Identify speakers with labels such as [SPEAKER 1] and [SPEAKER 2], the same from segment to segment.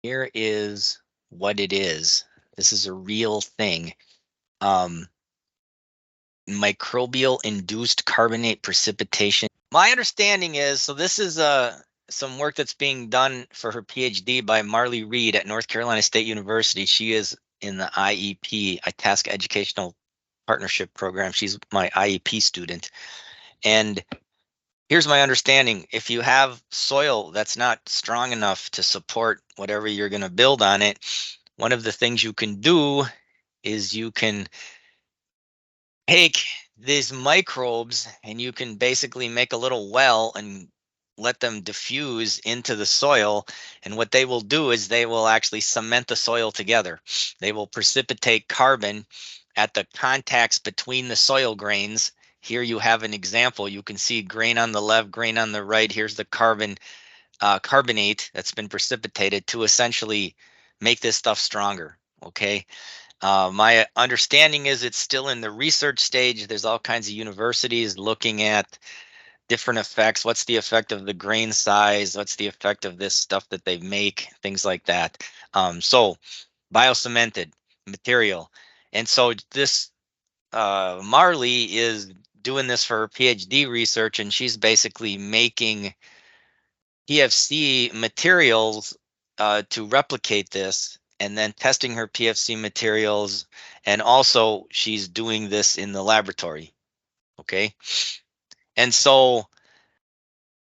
[SPEAKER 1] Here is what it is. This is a real thing. Microbial induced carbonate precipitation. My understanding is, so this is some work that's being done for her PhD by Marley Reed at North Carolina State University. She is in the IEP, ITASCA Educational Partnership Program. She's my IEP student. And here's my understanding. If you have soil that's not strong enough to support whatever you're going to build on it, one of the things you can do is you can take these microbes and you can basically make a little well and let them diffuse into the soil. And what they will do is they will actually cement the soil together. They will precipitate carbon at the contacts between the soil grains. Here you have an example. You can see grain on the left, grain on the right. Here's the carbonate that's been precipitated to essentially make this stuff stronger. Okay. My understanding is it's still in the research stage. There's all kinds of universities looking at different effects. What's the effect of the grain size? What's the effect of this stuff that they make? Things like that. So biocemented material. And so this Marley is doing this for her PhD research, and she's basically making PFC materials to replicate this, and then testing her PFC materials. And also she's doing this in the laboratory. Okay. And so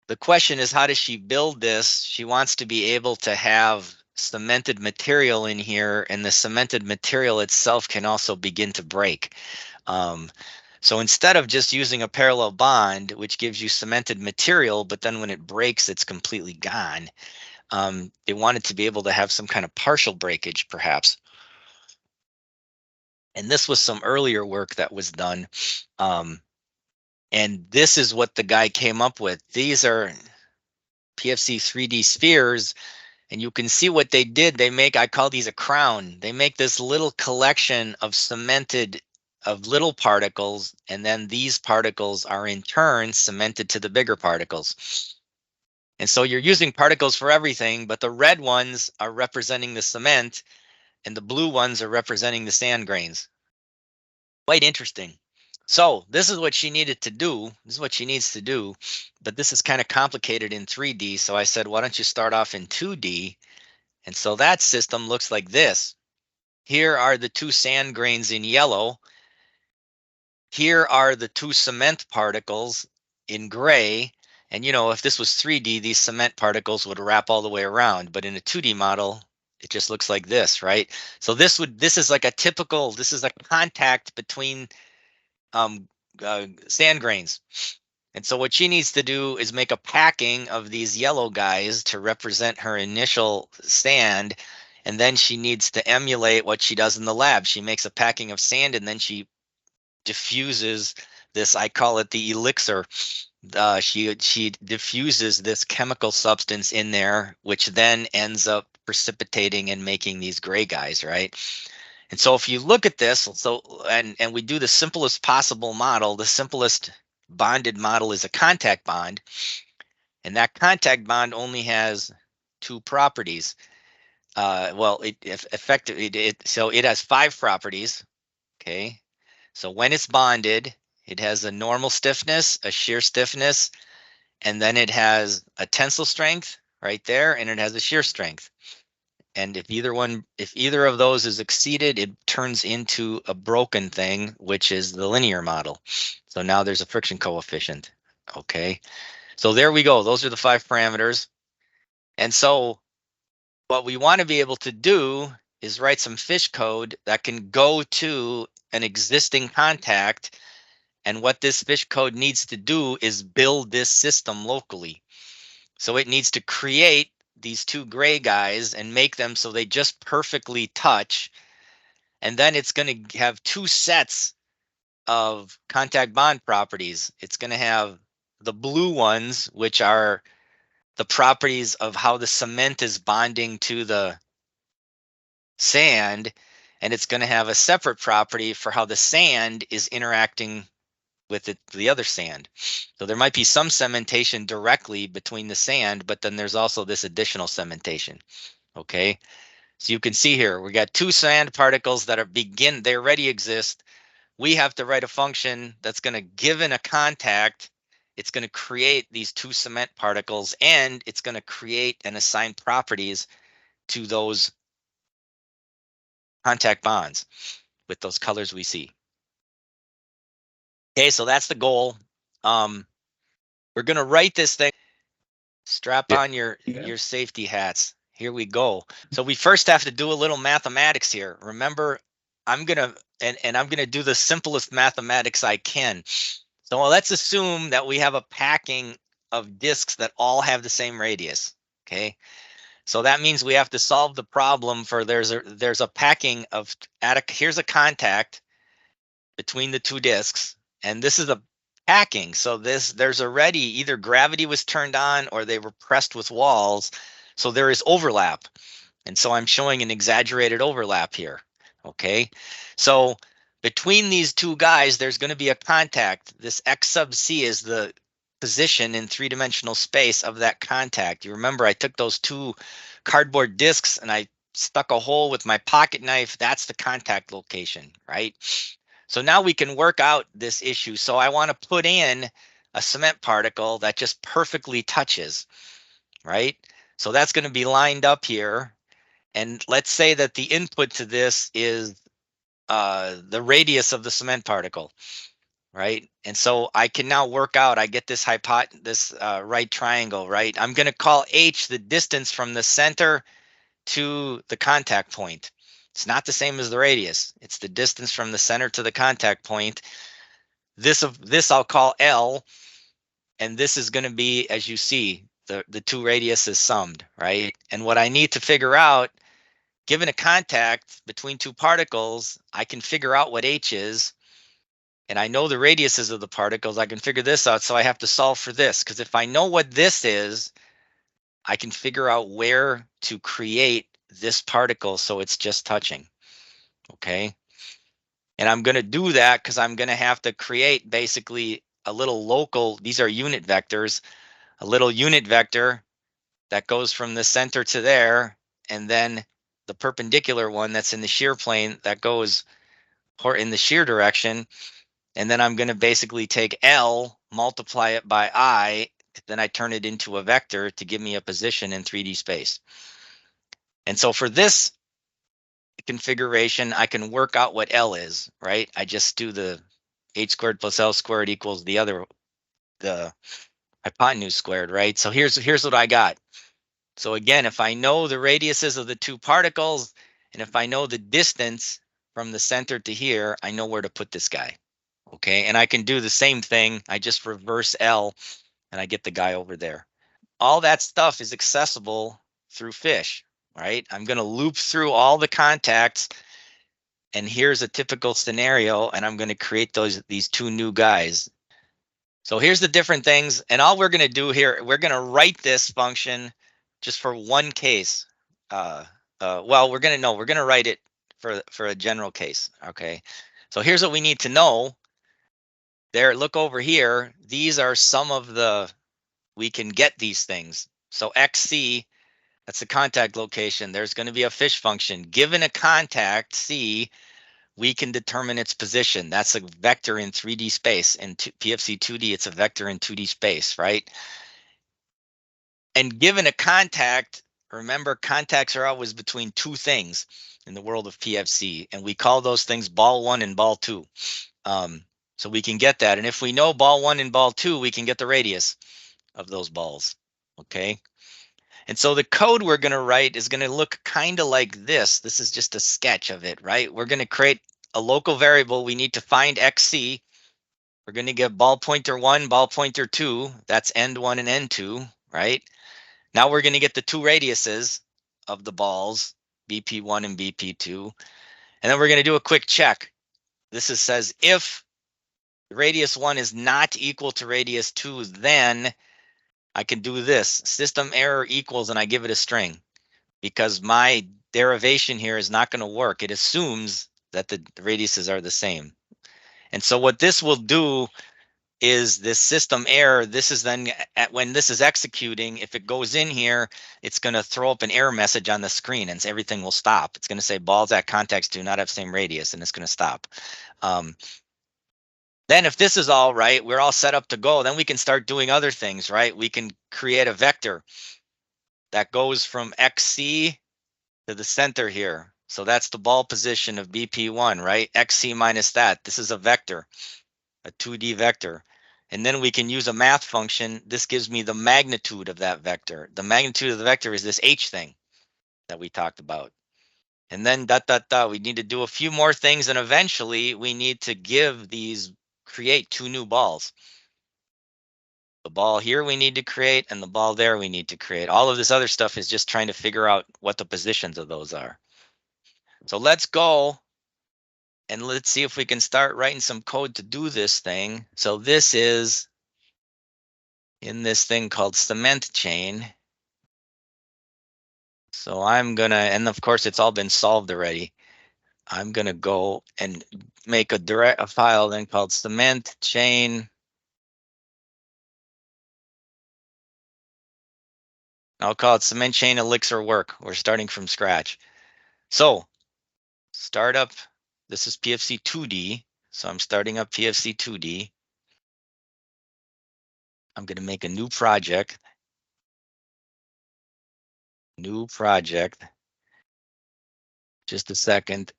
[SPEAKER 1] the question is, how does she build this? She wants to be able to have cemented material in here, and the cemented material itself can also begin to break. So instead of just using a parallel bond, which gives you cemented material, but then when it breaks, it's completely gone, they wanted to be able to have some kind of partial breakage, perhaps. And this was some earlier work that was done. And this is what the guy came up with. These are PFC 3D spheres. And you can see what they did. They make, I call these a crown. They make this little collection of cemented, of little particles. And then these particles are in turn cemented to the bigger particles. And so you're using particles for everything, but the red ones are representing the cement and the blue ones are representing the sand grains. Quite interesting. So this is what she needed to do. This is what she needs to do, but this is kind of complicated in 3D. So I said, why don't you start off in 2D? And so that system looks like this. Here are the two sand grains in yellow. Here are the two cement particles in gray. And you know, if this was 3D, these cement particles would wrap all the way around. But in a 2D model, it just looks like this, right? So this is like a typical, this is a contact between sand grains. And so what she needs to do is make a packing of these yellow guys to represent her initial sand. And then she needs to emulate what she does in the lab. She makes a packing of sand and then she diffuses this, I call it the elixir. She diffuses this chemical substance in there, which then ends up precipitating and making these gray guys, right? And so if you look at this, and we do the simplest possible model, the simplest bonded model is a contact bond. And that contact bond only has two properties. So it has 5 properties. Okay. So when it's bonded, it has a normal stiffness, a shear stiffness, and then it has a tensile strength right there, and it has a shear strength. And if either of those is exceeded, it turns into a broken thing, which is the linear model. So now there's a friction coefficient. Okay. So there we go. Those are the 5 parameters. And so what we want to be able to do is write some fish code that can go to an existing contact. And what this fish code needs to do is build this system locally. So it needs to create these 2 gray guys and make them so they just perfectly touch. And then it's going to have 2 sets of contact bond properties. It's going to have the blue ones, which are the properties of how the cement is bonding to the sand. And it's going to have a separate property for how the sand is interacting with the other sand. So there might be some cementation directly between the sand, but then there's also this additional cementation. Okay, so you can see here, we got two sand particles that they already exist. We have to write a function that's going to, given a contact, it's going to create these two cement particles, and it's going to create and assign properties to those contact bonds with those colors we see. Okay, so that's the goal. We're going to write this thing. Strap on your safety hats. Here we go. So we first have to do a little mathematics here. Remember, I'm gonna I'm gonna do the simplest mathematics I can. So let's assume that we have a packing of disks that all have the same radius. Okay. So that means we have to solve the problem for there's a packing of here's a contact between the two disks, and this is a packing. So there's already either gravity was turned on or they were pressed with walls. So there is overlap. And so I'm showing an exaggerated overlap here. Okay. So between these two guys, there's going to be a contact. This X sub C is the position in three-dimensional space of that contact. You remember I took those two cardboard discs and I stuck a hole with my pocket knife. That's the contact location, right? So now we can work out this issue. So I want to put in a cement particle that just perfectly touches, right? So that's going to be lined up here. And let's say that the input to this is the radius of the cement particle, right? And so I can now work out, I get this right triangle, right? I'm going to call H the distance from the center to the contact point. It's not the same as the radius. It's the distance from the center to the contact point. This I'll call L, and this is going to be, as you see, the two radiuses summed, right? And what I need to figure out, given a contact between two particles, I can figure out what H is, and I know the radiuses of the particles. I can figure this out, so I have to solve for this, because if I know what this is, I can figure out where to create this particle so it's just touching, okay? And I'm going to do that because I'm going to have to create basically a little local, these are unit vectors, a little unit vector that goes from the center to there, and then the perpendicular one that's in the shear plane that goes in the shear direction. And then I'm going to basically take L, multiply it by I, then I turn it into a vector to give me a position in 3D space. And so for this configuration, I can work out what L is, right? I just do the H squared plus L squared equals the hypotenuse squared, right? So here's what I got. So again, if I know the radiuses of the two particles, and if I know the distance from the center to here, I know where to put this guy. Okay, and I can do the same thing. I just reverse L and I get the guy over there. All that stuff is accessible through fish, right? I'm going to loop through all the contacts, and here's a typical scenario, and I'm going to create these two new guys. So here's the different things, and all we're going to do here, we're going to write this function just for one case. Well, we're going to write it for a general case. Okay, so here's what we need to know. There, look over here. These are some of we can get these things. So XC, that's the contact location. There's going to be a fish function. Given a contact C, we can determine its position. That's a vector in 3D space. In PFC 2D, it's a vector in 2D space, right? And given a contact, remember, contacts are always between two things in the world of PFC, and we call those things ball 1 and ball 2. So we can get that. And if we know ball 1 and ball 2, we can get the radius of those balls, okay? And so the code we're going to write is going to look kind of like this. This is just a sketch of it, right? We're going to create a local variable. We need to find XC. We're going to get ball pointer 1, ball pointer 2. That's end 1 and end 2, right? Now we're going to get the two radiuses of the balls, BP1 and BP2. And then we're going to do a quick check. This says if radius 1 is not equal to radius 2, then I can do this. System error equals, and I give it a string, because my derivation here is not going to work. It assumes that the radiuses are the same. And so what this will do, is this system error. This is then when this is executing, if it goes in here, it's going to throw up an error message on the screen and everything will stop. It's going to say balls at contacts do not have same radius, and it's going to stop. Then if this is all right, we're all set up to go, then we can start doing other things, right? We can create a vector that goes from XC to the center here. So that's the ball position of BP1, right? XC minus that. This is a vector, a 2D vector. And then we can use a math function. This gives me the magnitude of that vector. The magnitude of the vector is this H thing that we talked about. And then dot, dot, dot. We need to do a few more things. And eventually we need to create two new balls. The ball here we need to create, and the ball there we need to create. All of this other stuff is just trying to figure out what the positions of those are. So let's go and let's see if we can start writing some code to do this thing. So this is in this thing called cement chain. So I'm gonna, and of course it's all been solved already. I'm gonna go and make a file then called cement chain. I'll call it cement chain elixir work. We're starting from scratch. So start up, this is PFC 2D. So I'm starting up PFC 2D. I'm gonna make a new project. New project. Just a second.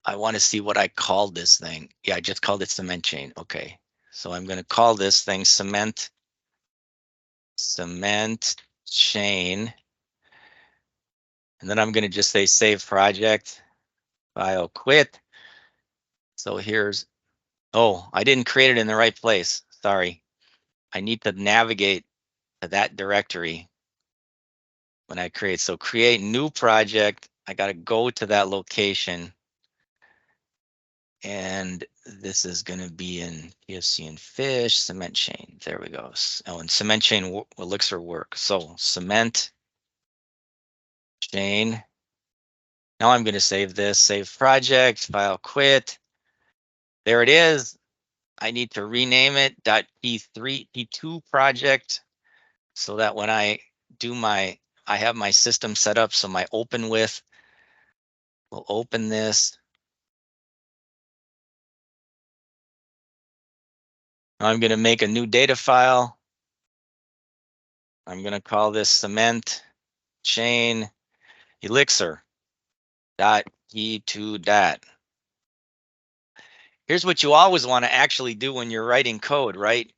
[SPEAKER 1] I want to see what I called this thing. Yeah, I just called it cement chain. Okay. So I'm going to call this thing cement chain. And then I'm going to just say save project, file quit. So here's, oh, I didn't create it in the right place. Sorry. I need to navigate to that directory when I create. So create new project. I got to go to that location. And this is going to be in PFC and fish, cement chain. There we go. Oh, and cement chain elixir work. So cement chain. Now I'm going to save this, save project, file quit. There it is. I need to rename it .p2 project so that when I do I have my system set up. So my open with will open this. I'm going to make a new data file. I'm going to call this cement chain elixir .p2 dot. Here's what you always want to actually do when you're writing code, right?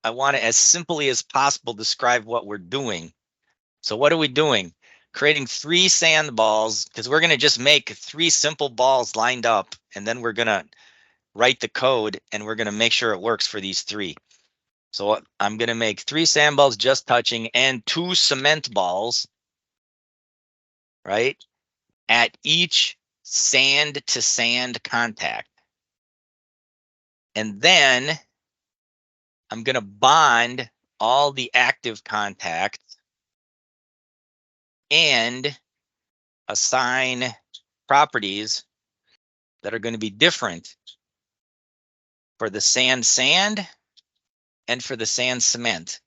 [SPEAKER 1] I want to, as simply as possible, describe what we're doing. So what are we doing? Creating 3 sand balls, because we're going to just make 3 simple balls lined up, and then we're going to write the code, and we're going to make sure it works for these 3. So I'm going to make 3 sand balls just touching and 2 cement balls, right? At each sand to sand contact. And then I'm going to bond all the active contacts and assign properties that are going to be different for the sand and for the sand cement.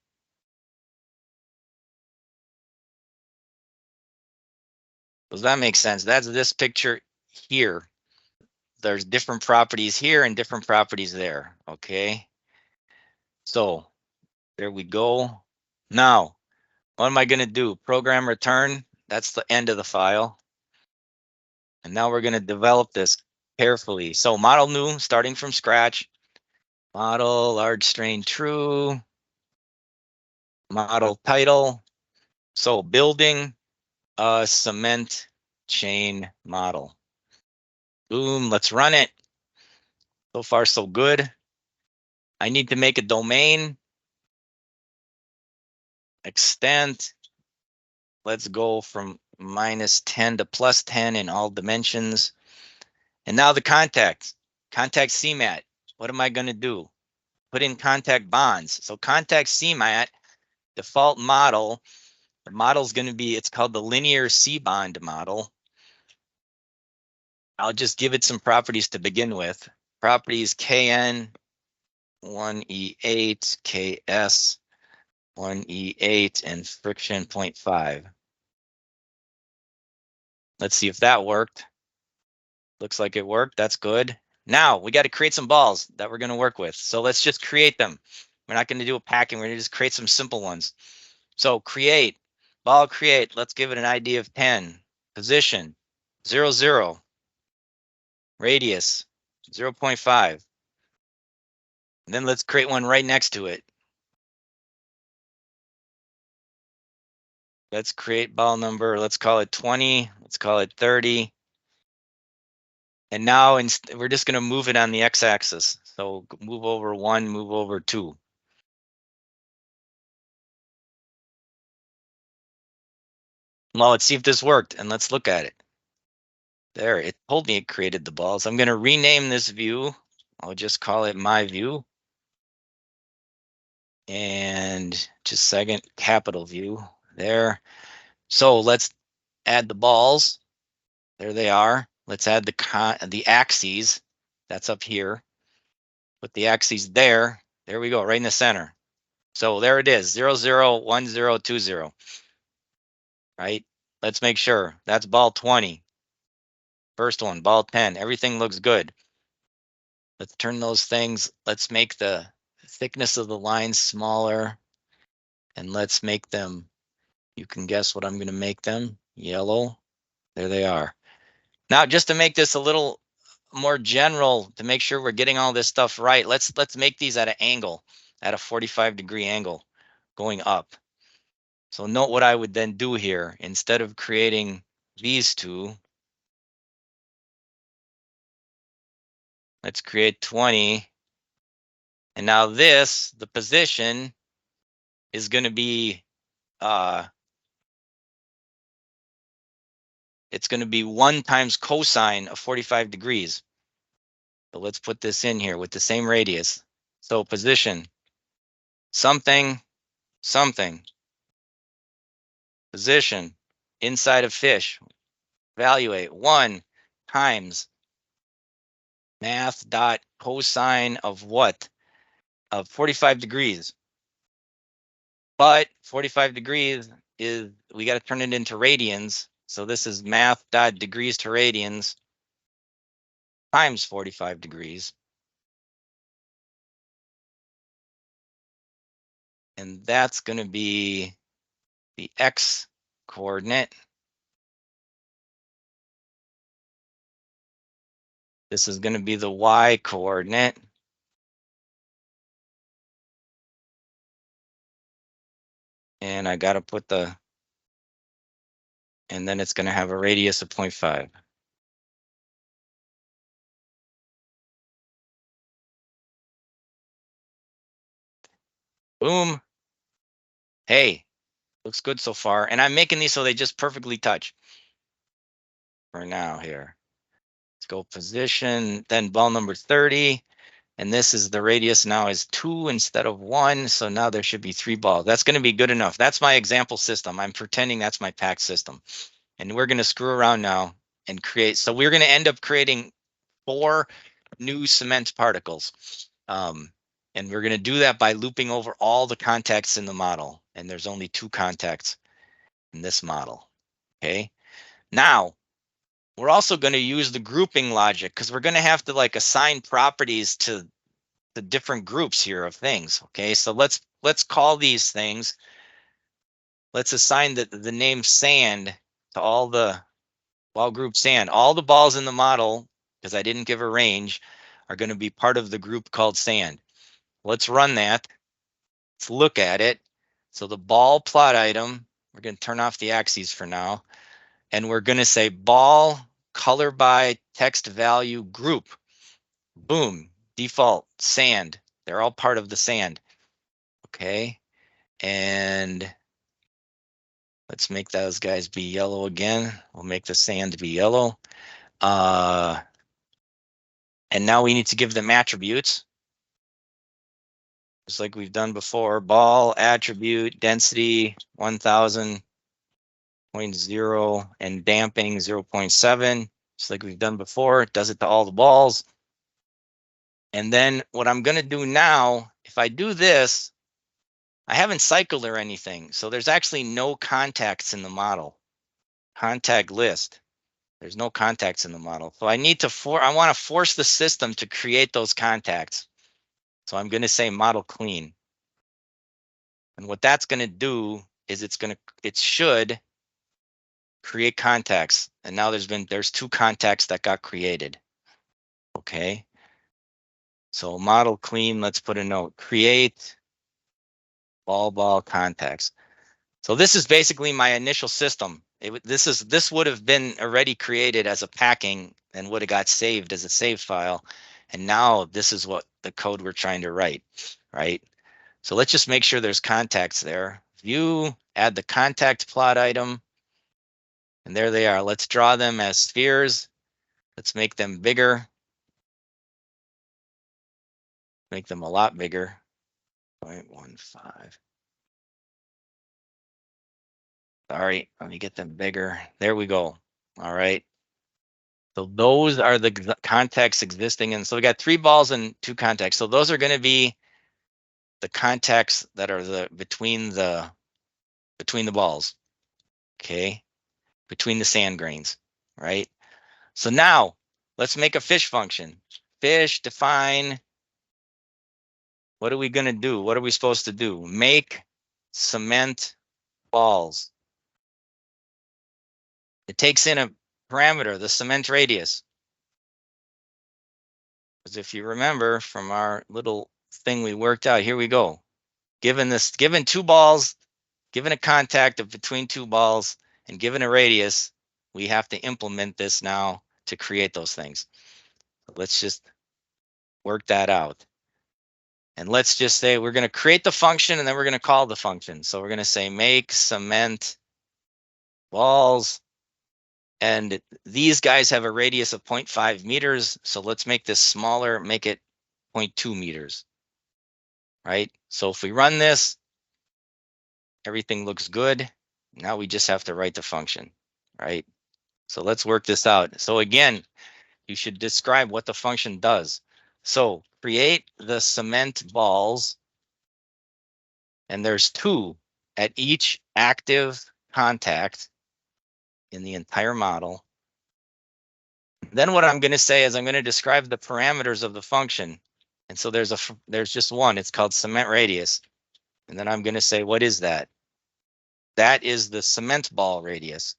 [SPEAKER 1] Does that make sense? That's this picture here. There's different properties here and different properties there. Okay. So there we go. Now, what am I going to do? Program return. That's the end of the file. And now we're going to develop this carefully. So model new, starting from scratch. Model large strain true. Model title. So building a cement chain model. Boom, let's run it. So far, so good. I need to make a domain. Extent. Let's go from -10 to +10 in all dimensions. And now the contact CMAT. What am I going to do? Put in contact bonds. So contact CMAT, default model. The model is going to be, it's called the linear C-bond model. I'll just give it some properties to begin with. Properties KN 1E8 KS 1E8 and friction 0.5. Let's see if that worked. Looks like it worked. That's good. Now we got to create some balls that we're going to work with. So let's just create them. We're not going to do a packing. We're going to just create some simple ones. So create, ball create. Let's give it an ID of 10. Position, 0, 0. Radius, 0.5. And then let's create one right next to it. Let's create ball number. Let's call it 20. Let's call it 30. And now we're just going to move it on the x-axis. So move over 1, move over 2. Well, let's see if this worked, and let's look at it. There, it told me it created the balls. I'm going to rename this view. I'll just call it my view. And just a second, capital view there. So let's add the balls. There they are. Let's add the axes. That's up here. Put the axes there. There we go, right in the center. So there it is, 0, 0, 1, 0, 2, 0. Right? Let's make sure. That's ball 20. First one, ball 10. Everything looks good. Let's turn those things. Let's make the thickness of the lines smaller. And let's make them, you can guess what I'm going to make them. Yellow. There they are. Now, just to make this a little more general, to make sure we're getting all this stuff right, let's make these at an angle, at a 45-degree angle going up. So note what I would then do here. Instead of creating these two, let's create 20. And now this, the position, is going to be, it's going to be 1 times cosine of 45 degrees. So let's put this in here with the same radius. So position, something, something. Position, inside of fish. Evaluate 1 times math dot cosine of what? Of 45 degrees. But 45 degrees is, we got to turn it into radians. So this is math dot degrees to radians times 45 degrees. And that's going to be the x coordinate. This is going to be the y coordinate. And I got to put the, and then it's going to have a radius of 0.5. Boom. Hey, looks good so far. And I'm making these so they just perfectly touch for now here. Let's go position, then ball number 30. And this is the radius now is 2 instead of 1. So now there should be 3 balls. That's going to be good enough. That's my example system. I'm pretending that's my pack system. And we're going to screw around now and create. So we're going to end up creating 4 new cement particles. And we're going to do that by looping over all the contacts in the model. And there's only 2 contacts in this model. Okay. Now, we're also going to use the grouping logic because we're going to have to like assign properties to the different groups here of things. Okay, so let's call these things. Let's assign the name sand to all the ball group sand. All the balls in the model, because I didn't give a range, are going to be part of the group called sand. Let's run that. Let's look at it. So the ball plot item, we're going to turn off the axes for now. And we're going to say ball color by text value group. Boom, default sand. They're all part of the sand. Okay, and let's make those guys be yellow again. We'll make the sand be yellow. And now we need to give them attributes. Just like we've done before. Ball attribute density 1000.0 and damping 0.7. Just like we've done before. It does it to all the balls. And then what I'm going to do now, if I do this, I haven't cycled or anything. So there's actually no contacts in the model. Contact list. There's no contacts in the model. So I need to I want to force the system to create those contacts. So I'm going to say model clean. And what that's going to do is it should create contacts. And now there's 2 contacts that got created. Okay. So model clean, let's put a note, create ball contacts. So this is basically my initial system. This would have been already created as a packing and would have got saved as a save file. And now this is what the code we're trying to write, right? So let's just make sure there's contacts there. View, add the contact plot item. And there they are. Let's draw them as spheres. Let's make them bigger. Make them a lot bigger. 0.15. Sorry, let me get them bigger. There we go. All right. So those are the contacts existing. And so we got 3 balls and 2 contacts. So those are going to be the contacts that are between the balls. Okay. Between the sand grains, right? So now let's make a fish function. Fish define. What are we going to do? What are we supposed to do? Make cement balls. It takes in a parameter, the cement radius. Because if you remember from our little thing we worked out, here we go. Given 2 balls, given a contact of between 2 balls, and given a radius, we have to implement this now to create those things. Let's just work that out. And let's just say we're going to create the function and then we're going to call the function. So we're going to say make cement balls. And these guys have a radius of 0.5 meters. So let's make this smaller, make it 0.2 meters. Right? So if we run this, everything looks good. Now we just have to write the function, right? So let's work this out. So again, you should describe what the function does. So create the cement balls, and there's 2 at each active contact in the entire model. Then what I'm going to say is I'm going to describe the parameters of the function. And so there's just one, it's called cement radius. And then I'm going to say, what is that? That is the cement ball radius.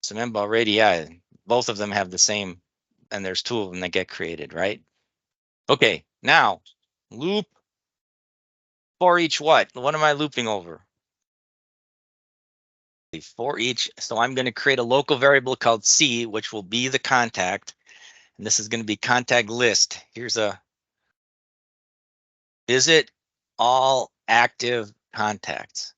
[SPEAKER 1] Cement ball radii, both of them have the same, and there's 2 of them that get created, right? Okay, now loop for each what? What am I looping over? For each, so I'm going to create a local variable called C, which will be the contact. And this is going to be contact list. Here's a visit all active contacts.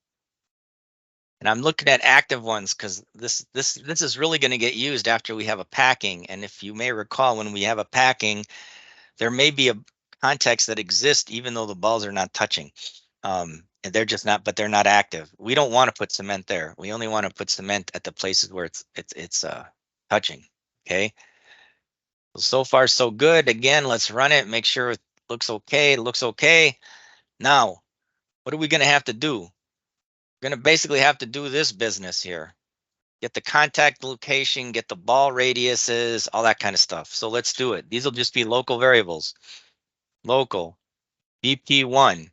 [SPEAKER 1] And I'm looking at active ones because this is really going to get used after we have a packing. And if you may recall, when we have a packing, there may be a contacts that exist even though the balls are not touching. And they're just not, but they're not active. We don't want to put cement there. We only want to put cement at the places where it's touching. Okay. So far so good. Again, let's run it. Make sure it looks okay. It looks okay. Now, what are we going to have to do? We're going to basically have to do this business here. Get the contact location, get the ball radiuses, all that kind of stuff. So let's do it. These will just be local variables. Local BP1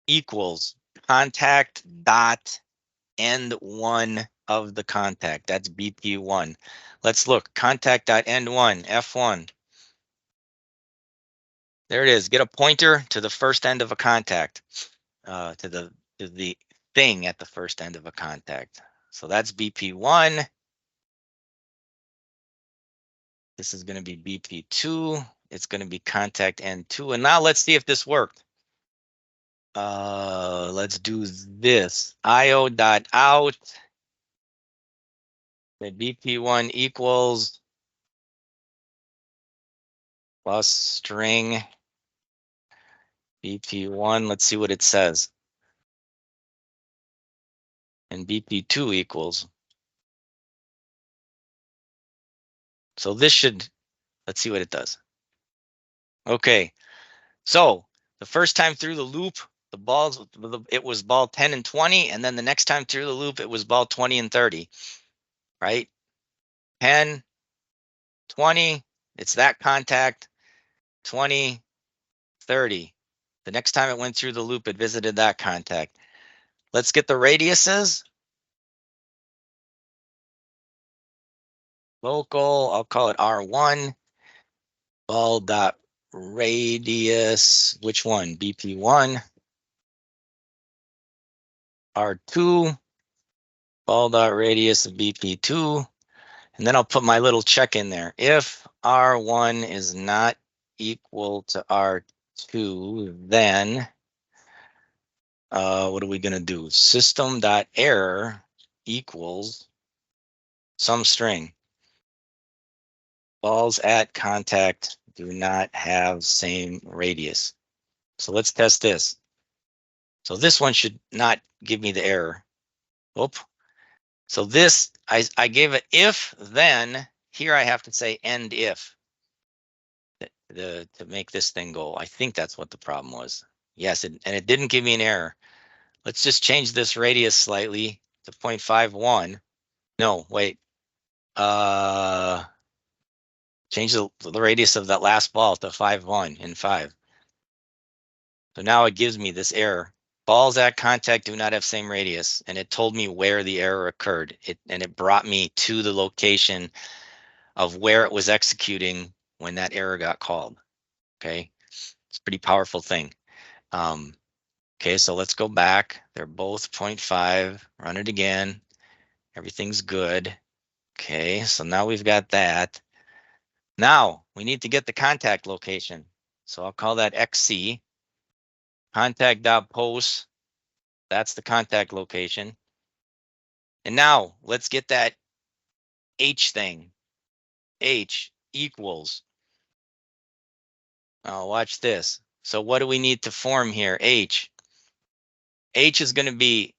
[SPEAKER 1] equals contact dot end 1 of the contact. That's BP1. Let's look. Contact dot end 1, F1. There it is. Get a pointer to the first end of a contact, to the thing at the first end of a contact. So that's BP1. This is going to be BP2. It's going to be contact N2. And now let's see if this worked. Let's do this. IO.out. The BP1 equals plus string BP1. Let's see what it says. And BP2 equals. So this should, let's see what it does. Okay, so the first time through the loop, it was ball 10 and 20, and then the next time through the loop, it was ball 20 and 30, right? 10, 20, it's that contact, 20, 30. The next time it went through the loop, it visited that contact. Let's get the radiuses. Local, I'll call it R1. Ball dot radius, which one? BP1. R2. Ball dot radius of BP2. And then I'll put my little check in there. If R1 is not equal to R2, then what are we going to do? System.error equals some string. Balls at contact do not have same radius. So let's test this. So this one should not give me the error. Oop. So this, I gave it if, then. Here I have to say end if to make this thing go. I think that's what the problem was. Yes, and it didn't give me an error. Let's just change this radius slightly to 0.51. No, wait. Change the radius of that last ball to 5.1 in 5. So now it gives me this error. Balls at contact do not have same radius, and it told me where the error occurred. And it brought me to the location of where it was executing when that error got called. Okay, it's a pretty powerful thing. Okay, so let's go back. They're both 0.5. Run it again. Everything's good. Okay, so now we've got that. Now we need to get the contact location. So I'll call that XC. Contact.post. That's the contact location. And now let's get that H thing. H equals. Now watch this. So what do we need to form here? H. H is going to be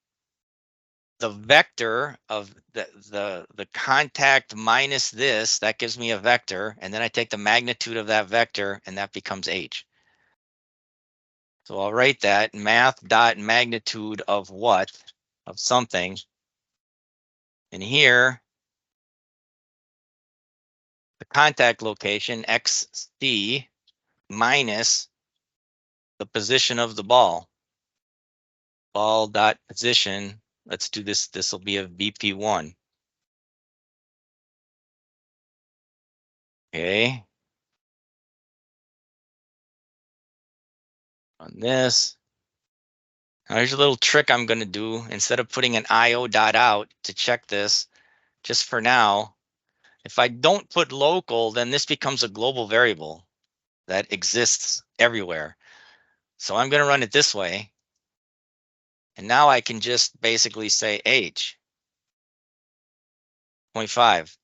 [SPEAKER 1] the vector of the contact minus this. That gives me a vector. And then I take the magnitude of that vector, and that becomes H. So I'll write that math dot magnitude of what? Of something. And here, the contact location, XC, minus the position of the ball. Ball dot position. Let's do this. This will be a BP1. Okay. On this. Now here's a little trick I'm going to do. Instead of putting an IO dot out to check this, just for now, if I don't put local, then this becomes a global variable that exists everywhere. So I'm going to run it this way. And now I can just basically say H, 0.5.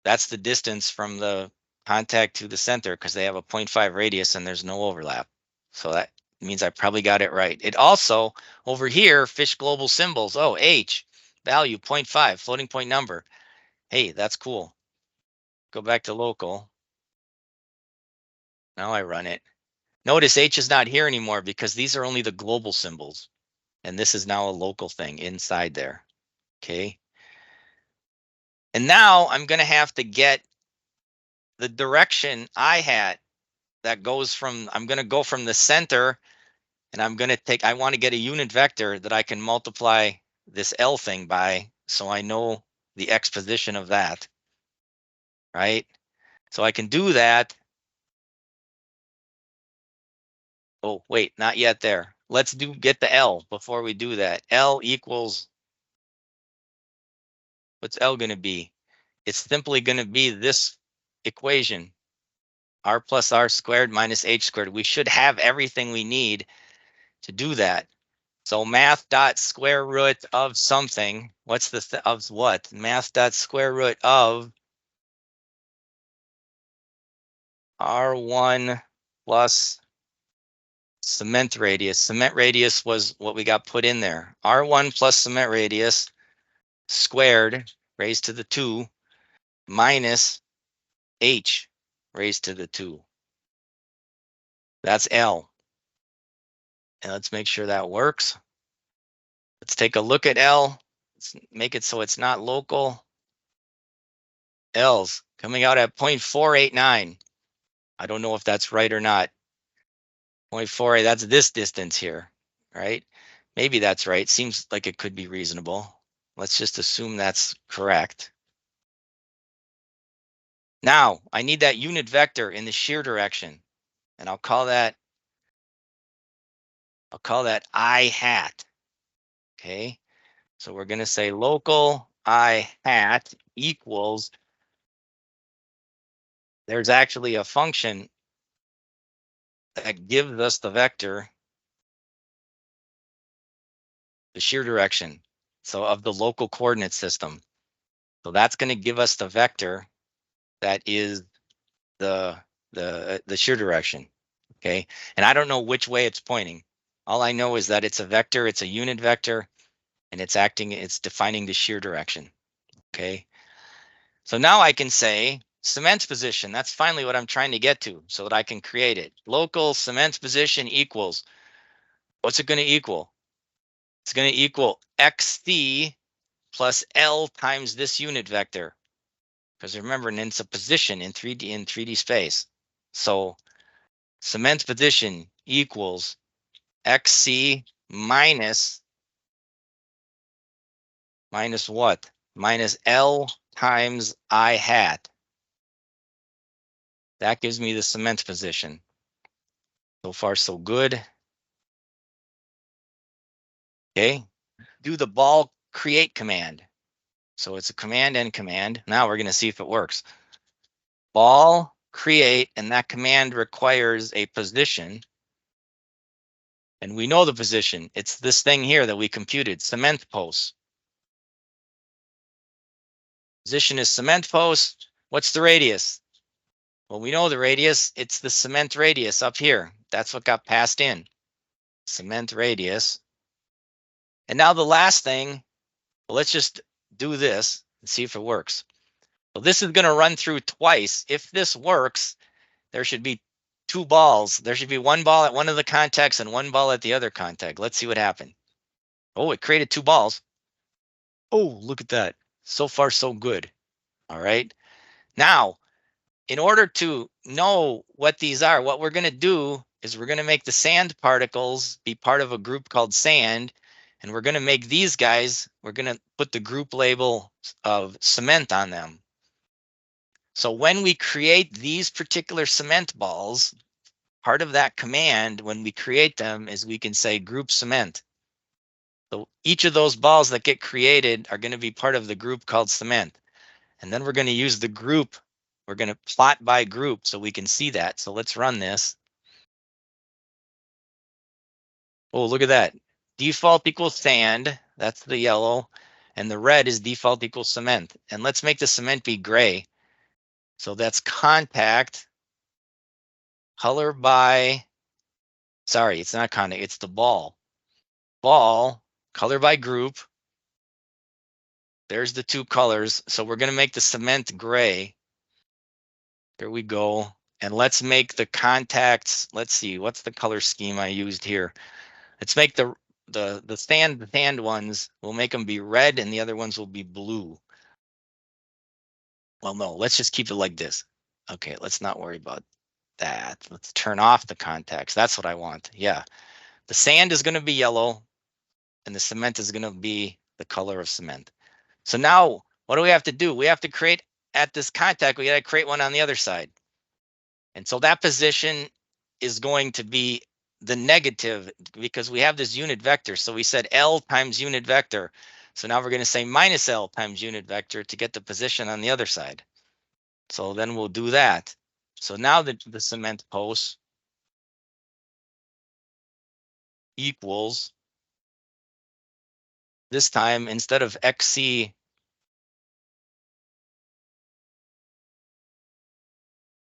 [SPEAKER 1] That's the distance from the contact to the center because they have a 0.5 radius and there's no overlap. So that means I probably got it right. It also, over here, fish global symbols. Oh, H, value 0.5, floating point number. Hey, that's cool. Go back to local. Now I run it. Notice H is not here anymore because these are only the global symbols. And this is now a local thing inside there. Okay. And now I'm going to have to get the direction I had that goes from, I'm going to go from the center, and I'm going to take, I want to get a unit vector that I can multiply this L thing by, so I know the X position of that, right? So I can do that. Oh, wait, not yet there. Let's get the L before we do that. L equals, what's L going to be? It's simply going to be this equation, R plus R squared minus H squared. We should have everything we need to do that. So math dot square root of something. What's the of what? Math dot square root of R1 plus cement radius. Cement radius was what we got put in there. R1 plus cement radius squared raised to the 2 minus h raised to the 2. That's L. And let's make sure that works. Let's take a look at L. Let's make it so it's not local. L's coming out at 0.489. I don't know if that's right or not. 0.48, that's this distance here, right? Maybe that's right. Seems like it could be reasonable. Let's just assume that's correct. Now, I need that unit vector in the shear direction, and I'll call that I hat. Okay? So we're going to say local I hat equals, there's actually a function that gives us the vector, the shear direction, so of the local coordinate system. So that's going to give us the vector that is the shear direction. Okay, and I don't know which way it's pointing. All I know is that it's a vector, it's a unit vector, and it's defining the shear direction. Okay, so now I can say cement position. That's finally what I'm trying to get to so that I can create it. Local cement position equals, what's it going to equal? It's going to equal XC plus L times this unit vector. Because remember, it's a position in 3D space. So cement position equals XC minus what? Minus L times I hat. That gives me the cement position. So far, so good. Okay, do the ball create command. So it's a command and command. Now we're going to see if it works. Ball create, and that command requires a position. And we know the position. It's this thing here that we computed, cement post. Position is cement post. What's the radius? Well, we know the radius. It's the cement radius up here. That's what got passed in. Cement radius. And now the last thing, well, let's just do this and see if it works. So this is going to run through twice. If this works, there should be 2 balls. There should be 1 ball at one of the contacts and 1 ball at the other contact. Let's see what happened. Oh, it created 2 balls. Oh, look at that. So far, so good. All right. Now, in order to know what these are, what we're going to do is we're going to make the sand particles be part of a group called sand. And we're going to make these guys, we're going to put the group label of cement on them. So when we create these particular cement balls, part of that command when we create them is we can say group cement. So each of those balls that get created are going to be part of the group called cement. And then we're going to use the group. We're going to plot by group so we can see that. So let's run this. Oh, look at that. Default equals sand. That's the yellow. And the red is default equals cement. And let's make the cement be gray. So that's contact, color by, sorry, it's not contact, it's the ball. Ball, color by group. There's the 2 colors. So we're going to make the cement gray. There we go. And let's make the contacts. Let's see, what's the color scheme I used here? Let's make the sand ones, we'll make them be red and the other ones will be blue. Well, no, let's just keep it like this. Okay, let's not worry about that. Let's turn off the contacts. That's what I want. Yeah. The sand is going to be yellow and the cement is going to be the color of cement. So now what do we have to do? We have to create at this contact, we got to create one on the other side. And so that position is going to be the negative because we have this unit vector. So we said L times unit vector. So now we're going to say minus L times unit vector to get the position on the other side. So then we'll do that. So now the cement post equals, this time instead of XC,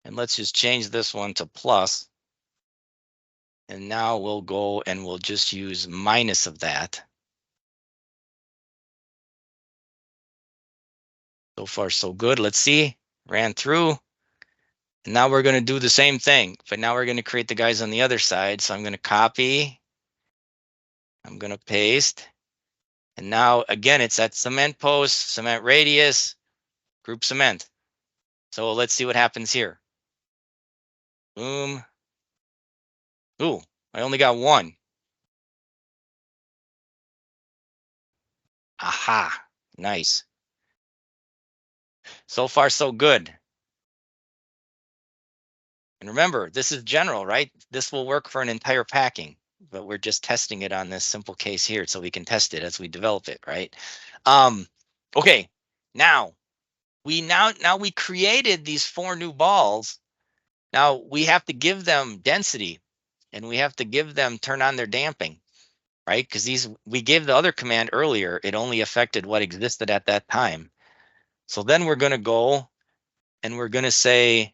[SPEAKER 1] and let's just change this one to plus. And now we'll go and we'll just use minus of that. So far, so good. Let's see. Ran through. And now we're going to do the same thing, but now we're going to create the guys on the other side. So I'm going to copy, I'm going to paste. And now again, it's that cement post, cement radius, group cement. So let's see what happens here. Boom. Ooh, I only got one. Aha, nice. So far, so good. And remember, this is general, right? This will work for an entire packing, but we're just testing it on this simple case here so we can test it as we develop it, right? Okay, now we created these 4 new balls. Now we have to give them density and we have to give them turn on their damping, right? Because we gave the other command earlier, it only affected what existed at that time. So then we're going to go and we're going to say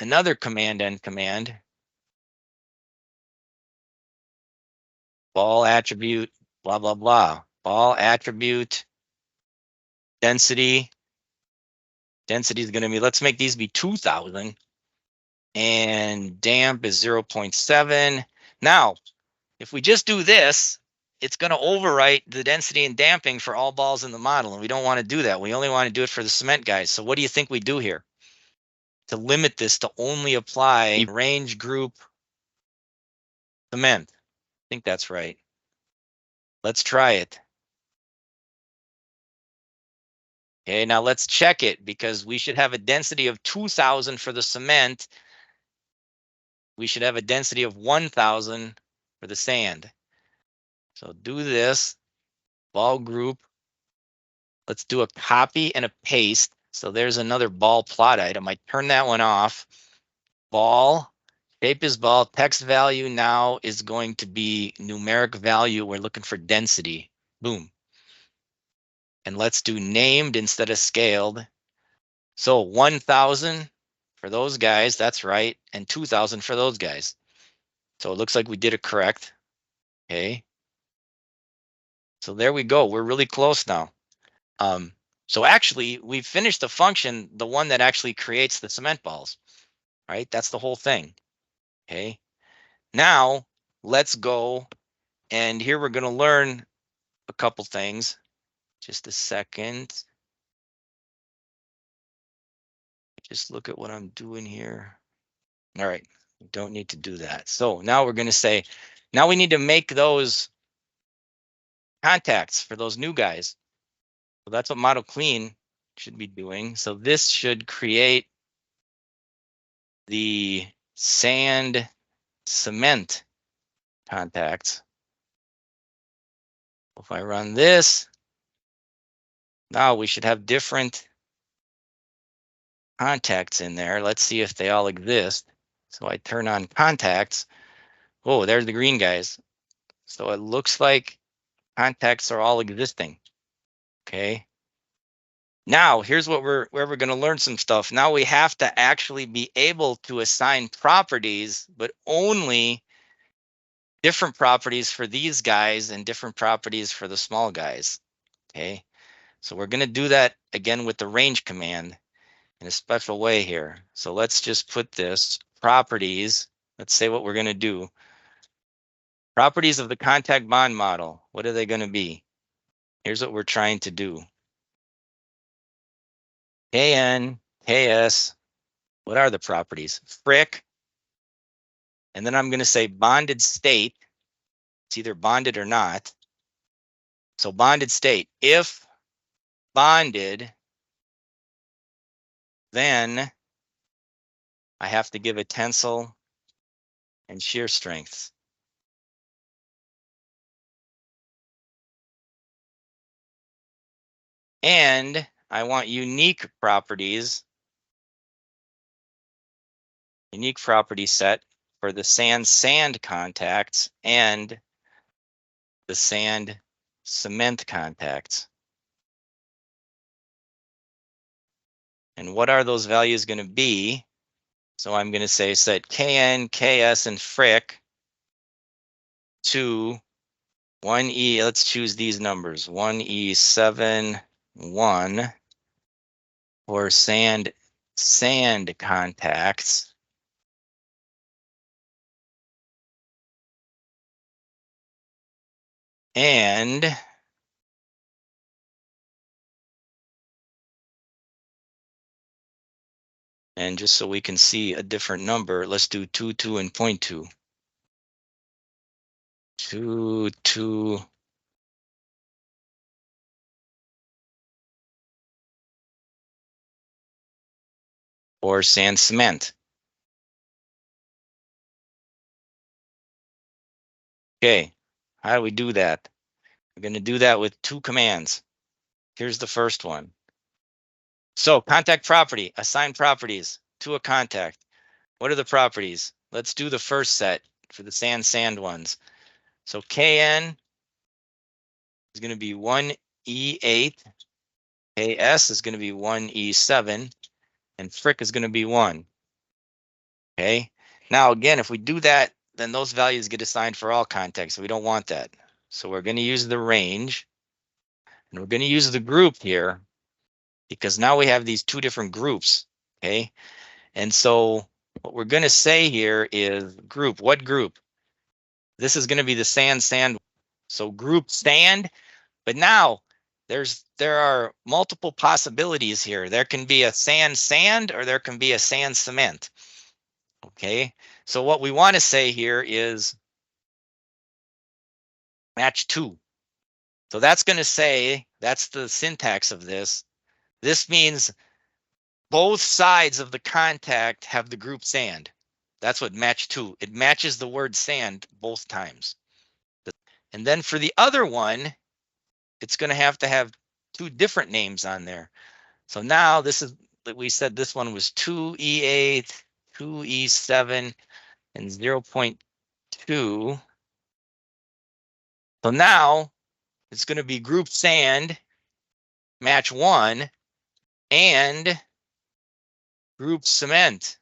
[SPEAKER 1] another command end command, ball attribute, blah, blah, blah. Ball attribute, density. Density is going to be, let's make these be 2000. And damp is 0.7. Now, if we just do this, it's going to overwrite the density and damping for all balls in the model. And we don't want to do that. We only want to do it for the cement guys. So what do you think we do here? To limit this to only apply range group cement. I think that's right. Let's try it. Okay, now let's check it because we should have a density of 2000 for the cement. We should have a density of 1000 for the sand. So do this, ball group. Let's do a copy and a paste. So there's another ball plot item. I turn that one off. Ball, shape is ball. Text value now is going to be numeric value. We're looking for density. Boom. And let's do named instead of scaled. So 1000 for those guys, that's right. And 2000 for those guys. So it looks like we did it correct. Okay. So there we go. We're really close now. So actually, we've finished the function, the one that actually creates the cement balls, right? That's the whole thing. Okay. Now let's go. And here we're going to learn a couple things. Just a second. Just look at what I'm doing here. All right. Don't need to do that. So now we're going to say, now we need to make those contacts for those new guys. So that's what model clean should be doing. So this should create the sand cement contacts. If I run this, now we should have different contacts in there. Let's see if they all exist. So I turn on contacts. Oh, there's the green guys. So it looks like contacts are all existing. Okay. Now here's what where we're going to learn some stuff. Now we have to actually be able to assign properties, but only different properties for these guys and different properties for the small guys. Okay. So we're going to do that again with the range command in a special way here. So let's just put this properties. Let's say what we're going to do. Properties of the contact bond model. What are they going to be? Here's what we're trying to do. KN, KS. What are the properties? Frick. And then I'm going to say bonded state. It's either bonded or not. So bonded state. If bonded, then I have to give a tensile and shear strengths. And I want unique properties, unique property set for the sand contacts and the sand cement contacts. And what are those values going to be? So I'm going to say set KN, KS, and frick to 1E. Let's choose these numbers. 1E7, 1 for sand sand contacts. And just so we can see a different number, let's do 2, 2, and 0.2. 2, 2. Or sand cement. Okay, how do we do that? We're going to do that with 2 commands. Here's the first one. So contact property, assign properties to a contact. What are the properties? Let's do the first set for the sand ones. So Kn is going to be 1E8, Ks is going to be 1E7, and fric is going to be 1. Okay. Now, again, if we do that, then those values get assigned for all contacts. We don't want that. So we're going to use the range, and we're going to use the group here because now we have these 2 different groups. Okay. And so what we're going to say here is group. What group? This is going to be the sand. So group sand. But now there are multiple possibilities here. There can be a sand, or there can be a sand cement. Okay. So what we want to say here is match 2. So that's going to say, that's the syntax of this. This means both sides of the contact have the group sand. That's what match 2. It matches the word sand both times. And then for the other one, it's going to have 2 different names on there. So now this is, we said this one was 2E8, 2E7, and 0.2. So now it's going to be group sand, match 1, and group cement,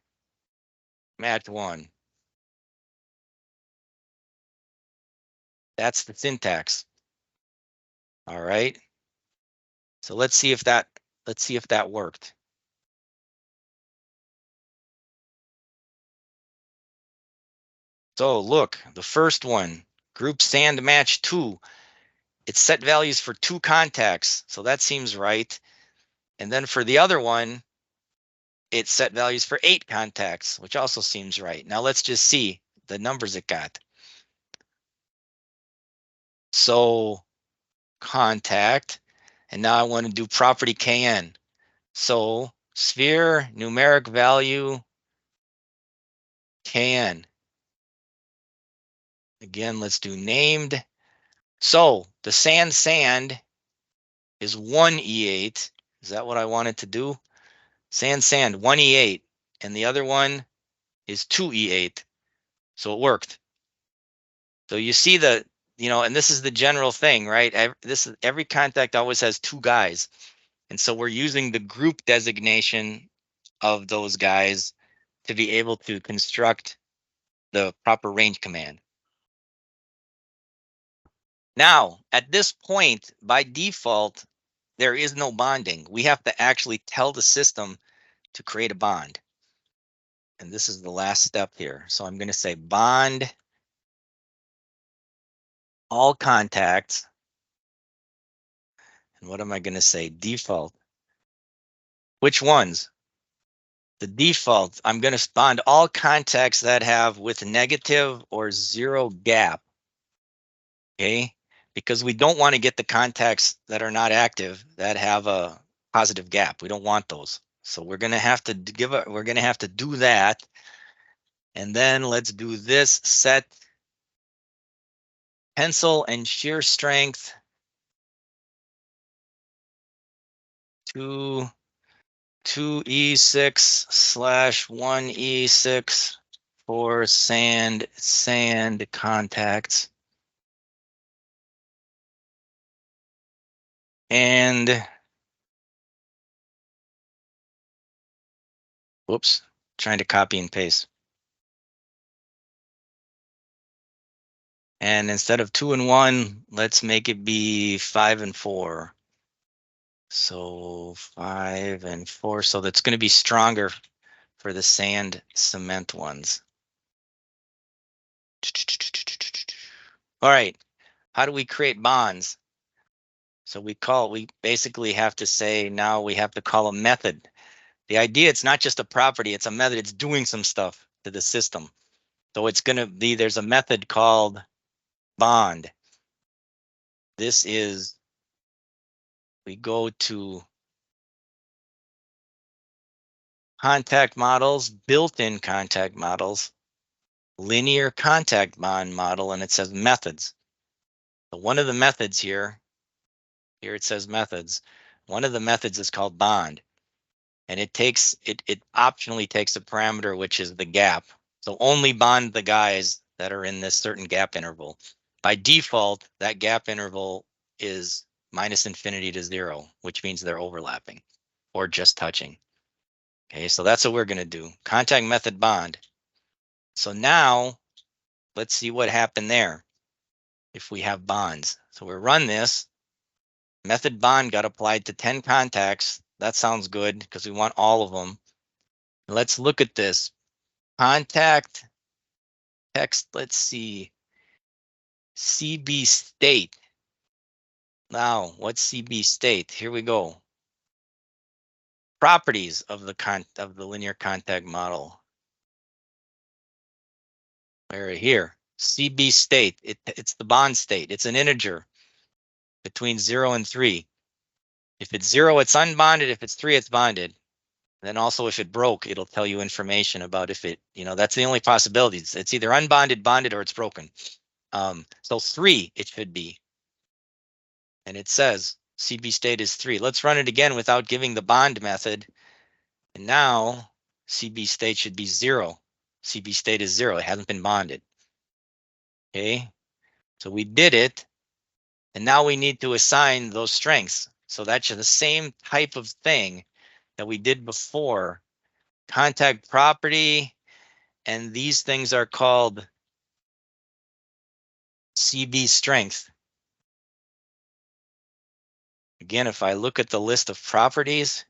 [SPEAKER 1] match 1. That's the syntax. All right. So let's see if that worked. So look, the first one, group sand match 2. It set values for 2 contacts, so that seems right. And then for the other one, it set values for 8 contacts, which also seems right. Now let's just see the numbers it got. So contact, and now I want to do property Kn. So sphere numeric value Kn. Again, let's do named. So the sand is 1E8. Is that what I wanted to do? Sand 1E8, and the other one is 2E8. So it worked. So you see the, and this is the general thing, right? Every contact always has 2 guys. And so we're using the group designation of those guys to be able to construct the proper range command. Now, at this point, by default, there is no bonding. We have to actually tell the system to create a bond. And this is the last step here. So I'm going to say bond all contacts. And what am I going to say? Default. Which ones? The default, I'm going to bond all contacts that have with negative or 0 gap. Okay, because we don't want to get the contacts that are not active that have a positive gap. We don't want those. So we're going to have to do that. And then let's do this set tensile and shear strength to 2E6/1E6 for sand contacts. And whoops, trying to copy and paste. And instead of 2 and 1, let's make it be 5 and 4. So 5 and 4. So that's going to be stronger for the sand cement ones. All right. How do we create bonds? So we basically have to say now we have to call a method. The idea, it's not just a property, it's a method. It's doing some stuff to the system. So it's going to be, there's a method called bond. This is, we go to contact models, built-in contact models, linear contact bond model, and it says methods. So one of the methods here it says methods. One of the methods is called bond, and it optionally takes a parameter, which is the gap. So only bond the guys that are in this certain gap interval. By default, that gap interval is -infinity to 0, which means they're overlapping or just touching. Okay, so that's what we're going to do. Contact method bond. So now let's see what happened there if we have bonds. So we run this. Method bond got applied to 10 contacts. That sounds good because we want all of them. Let's look at this. Contact text, let's see. CB state. Now, what's CB state? Here we go. Properties of the linear contact model. Right here. CB state. It's the bond state. It's an integer between 0 and 3. If it's 0, it's unbonded. If it's 3, it's bonded. Then also if it broke, it'll tell you information about if it, that's the only possibilities. It's either unbonded, bonded, or it's broken. So 3 it should be. And it says CB state is 3. Let's run it again without giving the bond method. And now CB state should be 0. CB state is 0. It hasn't been bonded. Okay. So we did it. And now we need to assign those strengths. So that's the same type of thing that we did before. Contact property. And these things are called CB strength. Again, if I look at the list of properties,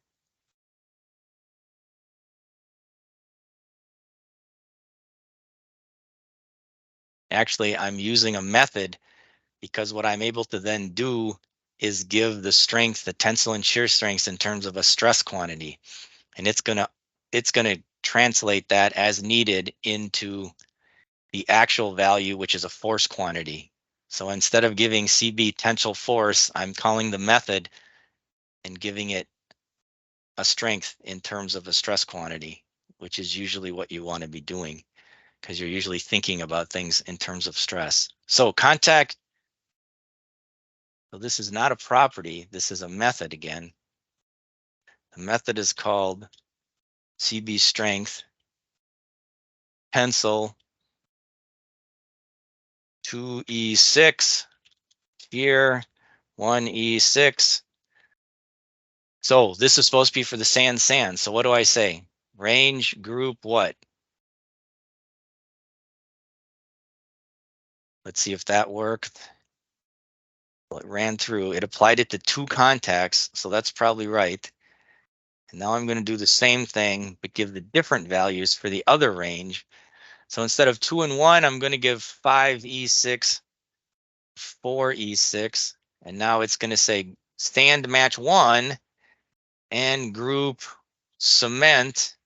[SPEAKER 1] actually I'm using a method because what I'm able to then do is give the strength, the tensile and shear strengths in terms of a stress quantity. And it's gonna translate that as needed into the actual value, which is a force quantity. So instead of giving CB tensile force, I'm calling the method and giving it a strength in terms of a stress quantity, which is usually what you want to be doing because you're usually thinking about things in terms of stress. So contact, so this is not a property, this is a method again. The method is called CB strength tensile 2E6 here 1E6. So this is supposed to be for the sand. So what do I say? Range group what? Let's see if that worked. Well, it ran through. It applied it to 2 contacts, so that's probably right. And now I'm going to do the same thing, but give the different values for the other range. So instead of 2 and 1, I'm going to give 5E6, 4E6, and now it's going to say stand match 1 and group cement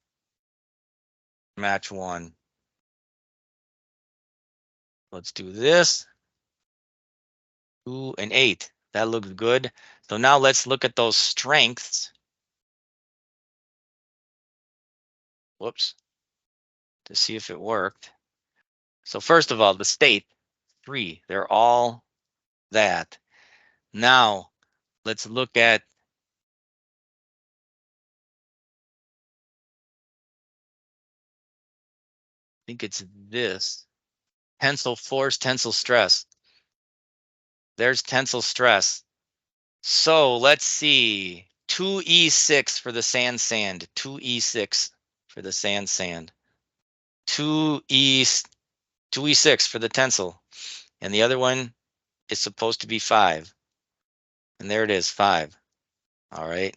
[SPEAKER 1] match 1. Let's do this. 2 and 8. That looks good. So now let's look at those strengths. Whoops. To see if it worked. So first of all, the state 3. They're all that. Now let's look at I think it's this. Tensile force, tensile stress. There's tensile stress. So let's see. 2E6 for the sand. 2E6 for the sand. 2E6 for the tensile. And the other one is supposed to be 5. And there it is, 5. All right.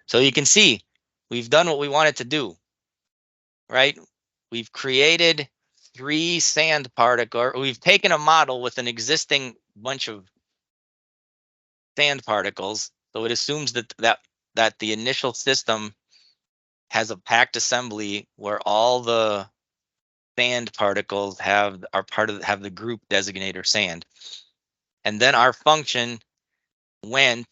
[SPEAKER 1] So you can see we've done what we wanted to do, right? We've created 3 sand particles. We've taken a model with an existing bunch of sand particles. So it assumes that the initial system has a packed assembly where all the sand particles have the group designator sand. And then our function went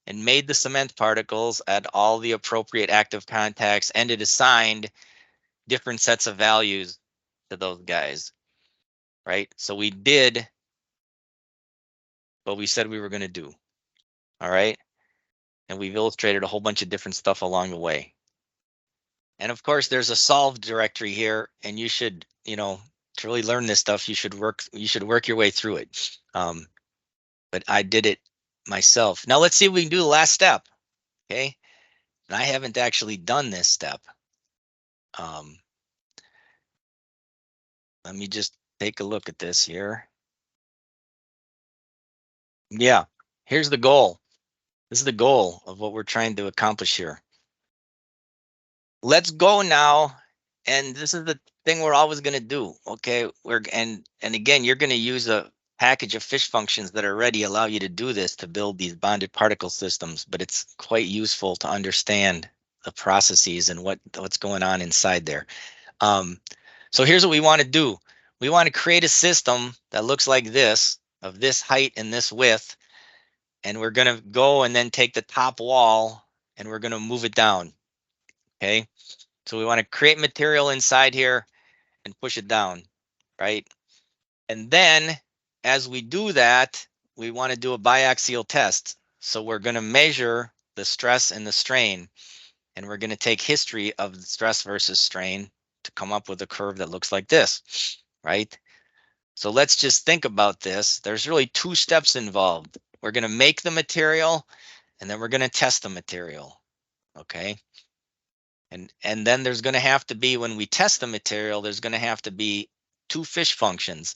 [SPEAKER 1] and made the cement particles at all the appropriate active contacts, and it assigned different sets of values to those guys, right? So we did what we said we were going to do, all right? And we've illustrated a whole bunch of different stuff along the way. And of course, there's a solve directory here, and you should, to really learn this stuff, you should work your way through it. But I did it myself. Now let's see if we can do the last step, okay? And I haven't actually done this step. Let me just take a look at this here. Yeah, here's the goal. This is the goal of what we're trying to accomplish here. Let's go now, and this is the thing we're always going to do, okay? And again, you're going to use a package of fish functions that already allow you to do this to build these bonded particle systems, but it's quite useful to understand the processes and what's going on inside there. So here's what we want to do. We want to create a system that looks like this, of this height and this width, and we're going to go and then take the top wall and we're going to move it down, okay? So we want to create material inside here and push it down, right? And then as we do that, we want to do a biaxial test. So we're going to measure the stress and the strain, and we're going to take history of the stress versus strain to come up with a curve that looks like this, right? So let's just think about this. There's really 2 steps involved. We're going to make the material, and then we're going to test the material, okay? And then there's going to have to be, when we test the material, there's going to have to be 2 fish functions.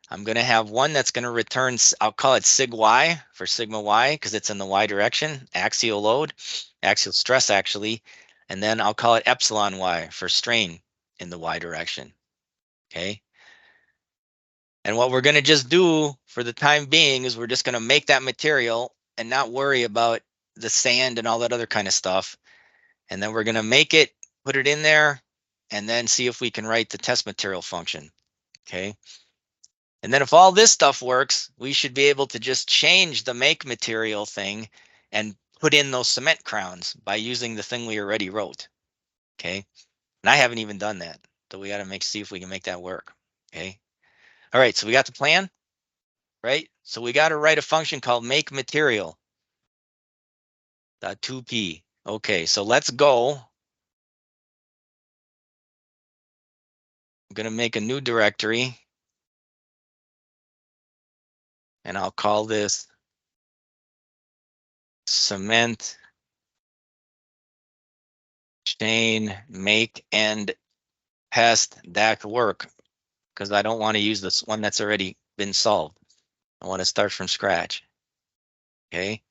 [SPEAKER 1] I'm going to have one that's going to return, I'll call it sig y for sigma y, because it's in the y direction, axial load, axial stress actually. And then I'll call it epsilon y for strain in the y direction, okay? And what we're going to just do for the time being is we're just going to make that material and not worry about the sand and all that other kind of stuff. And then we're going to make it, put it in there, and then see if we can write the test material function, okay? And then if all this stuff works, we should be able to just change the make material thing and put in those cement crowns by using the thing we already wrote, okay? And I haven't even done that, so we got to see if we can make that work, okay? All right, so we got the plan, right? So we got to write a function called make material. .2p. Okay, so let's go. I'm going to make a new directory, and I'll call this cement chain make and test dash work, because I don't want to use this one that's already been solved. I want to start from scratch. Okay,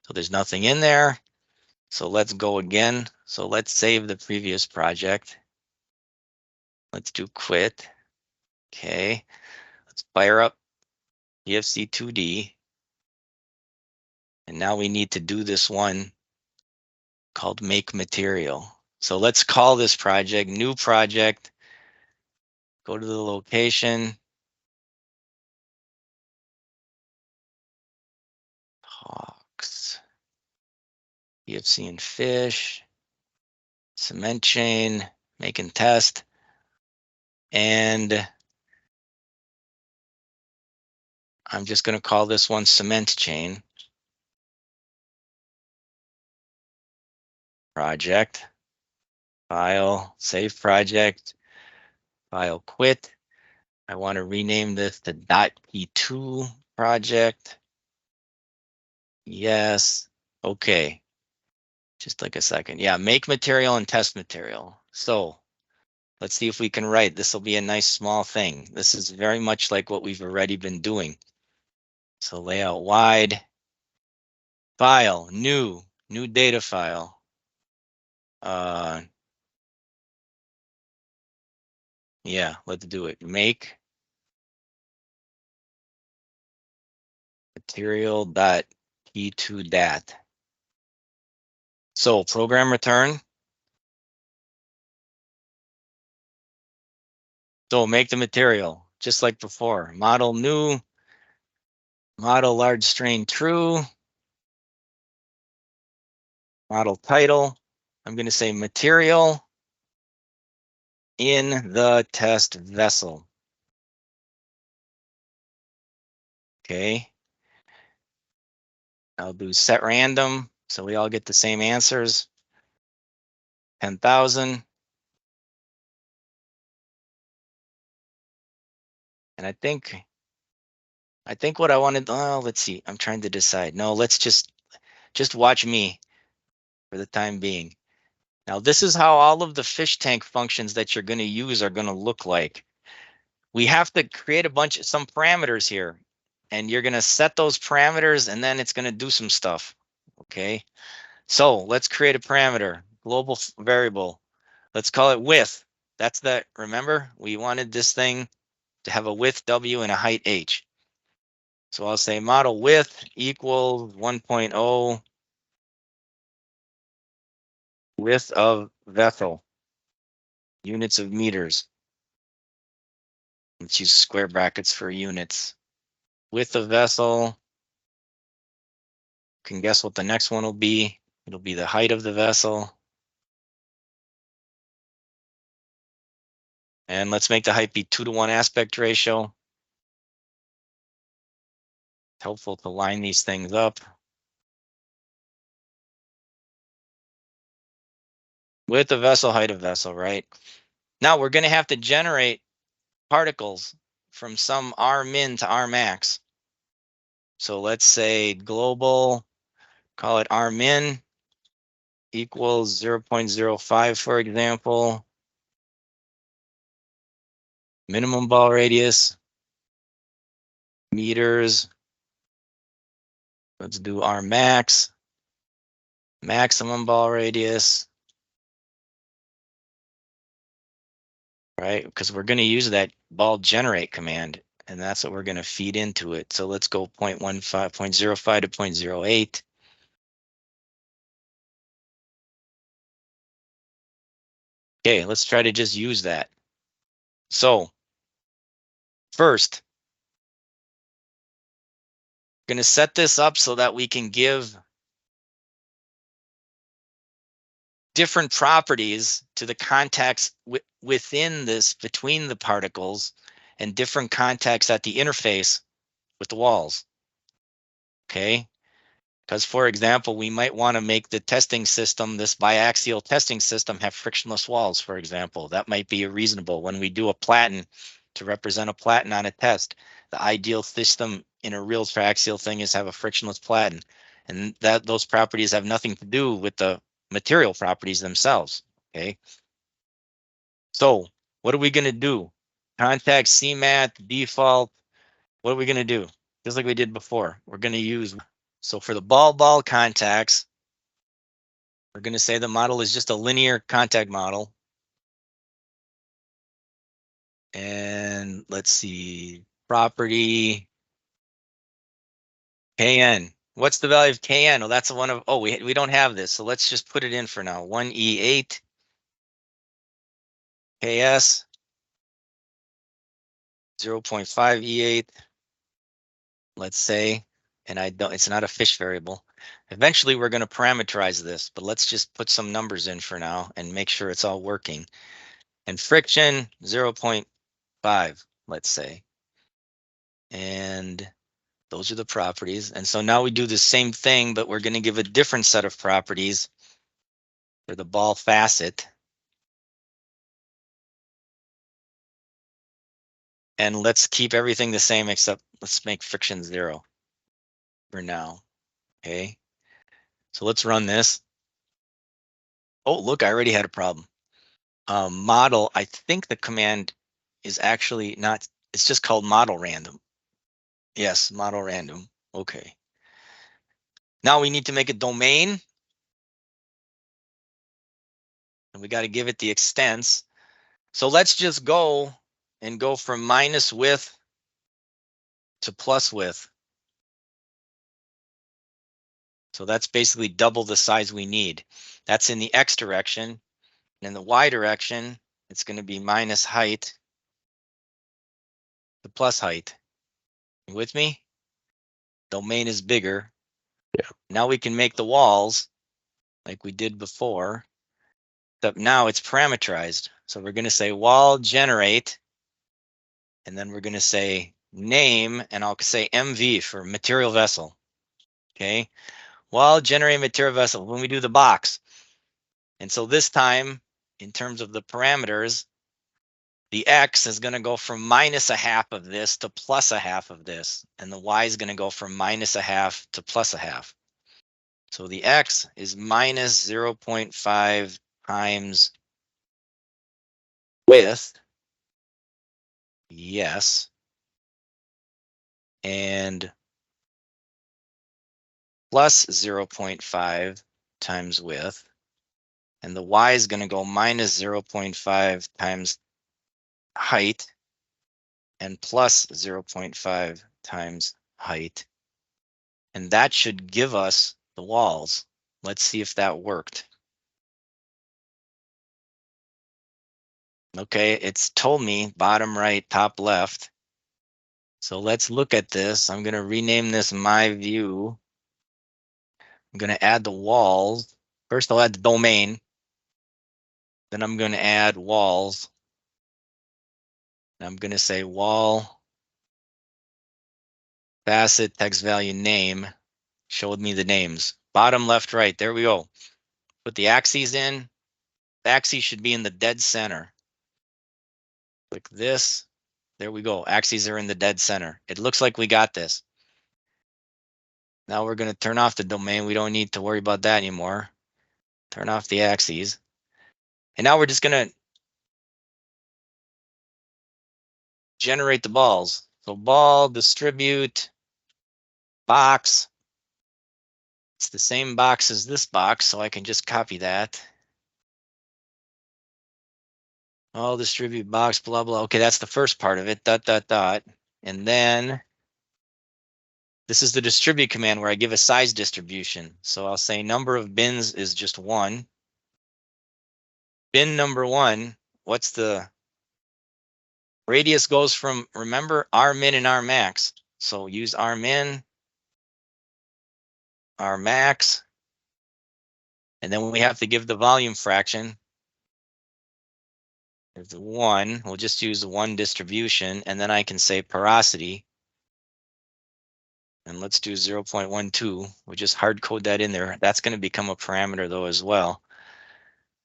[SPEAKER 1] so there's nothing in there. So let's go again. So let's save the previous project. Let's do quit. Okay, let's fire up PFC 2D. And now we need to do this one called make material. So let's call this project new project. Go to the location. Hawks. PFC and fish. Cement chain. Make and test. And I'm just going to call this one cement chain project. File, save project, file quit. I want to rename this to .p2 project. Yes. Okay. Just like a second. Yeah, make material and test material. So let's see if we can write. This will be a nice small thing. This is very much like what we've already been doing. So layout wide, file, new, new data file. Yeah, let's do it. Make material.p2dat. So program return. So make the material just like before. Model new, model large strain true, model title. I'm going to say material in the test vessel. Okay. I'll do set random so we all get the same answers. 10,000. And I think what I wanted, oh, let's see. I'm trying to decide. No, let's just watch me for the time being. Now, this is how all of the fish tank functions that you're going to use are going to look like. We have to create some parameters here, and you're going to set those parameters, and then it's going to do some stuff. Okay. So let's create a parameter, global variable. Let's call it width. That's that. Remember, we wanted this thing to have a width W and a height H. So I'll say model width equals 1.0 width of vessel, units of meters. Let's use square brackets for units. Width of vessel. Can guess what the next one will be. It'll be the height of the vessel. And let's make the height be 2-to-1 aspect ratio. It's helpful to line these things up. Width of vessel, height of vessel, right? Now we're going to have to generate particles from some R min to R max. So let's say global, call it R min equals 0.05, for example. Minimum ball radius, meters. Let's do R max, maximum ball radius. Right? Because we're going to use that ball generate command, and that's what we're going to feed into it. So let's go 0.15, 0.05 to 0.08. Okay, let's try to just use that. So first, I'm going to set this up so that we can give different properties to the contacts within this, between the particles, and different contacts at the interface with the walls. Okay. Because, for example, we might want to make the testing system, this biaxial testing system, have frictionless walls, for example. That might be reasonable. When we do a platen to represent a platen on a test, the ideal system in a real triaxial thing is have a frictionless platen. And that those properties have nothing to do with the material properties themselves. Okay. So what are we going to do? Contact CMAT, default. What are we going to do? Just like we did before. We're going to use, so for the ball contacts, we're going to say the model is just a linear contact model. And let's see, property Kn. What's the value of Kn? Oh, that's the one of, oh, we don't have this. So let's just put it in for now. 1E8 Ks 0.5 E8. Let's say, and it's not a fish variable. Eventually we're going to parameterize this, but let's just put some numbers in for now and make sure it's all working. And friction 0.5, let's say. And those are the properties. And so now we do the same thing, but we're going to give a different set of properties for the ball facet. And let's keep everything the same, except let's make friction 0 for now. Okay. So let's run this. Oh, look, I already had a problem. Model, I think the command is actually not, it's just called model random. Yes, model random. Okay. Now we need to make a domain. and we got to give it the extents. So let's just go from minus width to plus width. So that's basically double the size we need. That's in the X direction. And in the Y direction, it's going to be minus height to plus height. You with me? Domain is bigger.
[SPEAKER 2] Yeah.
[SPEAKER 1] Now we can make the walls like we did before, except now it's parameterized. So we're going to say wall generate, and then we're going to say name, and I'll say MV for material vessel. Okay. Wall generate material vessel when we do the box. And so this time, in terms of the parameters, the X is going to go from minus a half of this to plus a half of this. And the Y is going to go from minus a half to plus a half. So the X is minus 0.5 times width. Yes. And plus 0.5 times width. And the Y is going to go minus 0.5 times height and plus 0.5 times height. And that should give us the walls. Let's see if that worked. Okay, it's told me bottom right, top left. So let's look at this. I'm going to rename this my view. I'm going to add the walls. First, I'll add the domain. Then I'm going to add walls. And I'm going to say wall facet text value name showed me the names. Bottom left, right. There we go. Put the axes in. The axes should be in the dead center. Click this. There we go. Axes are in the dead center. It looks like we got this. Now we're going to turn off the domain. We don't need to worry about that anymore. Turn off the axes. And now we're just going to generate the balls. So ball, distribute, box. It's the same box as this box, so I can just copy that. All distribute box, blah, blah. Okay, that's the first part of it, dot, dot, dot. And then this is the distribute command where I give a size distribution. So I'll say number of bins is just 1. Bin number 1, what's the radius goes from, remember, R min and R max. So use R min, R max. And then we have to give the volume fraction. There's the 1. We'll just use the 1 distribution. And then I can say porosity. And let's do 0.12. We'll just hard code that in there. That's going to become a parameter though as well.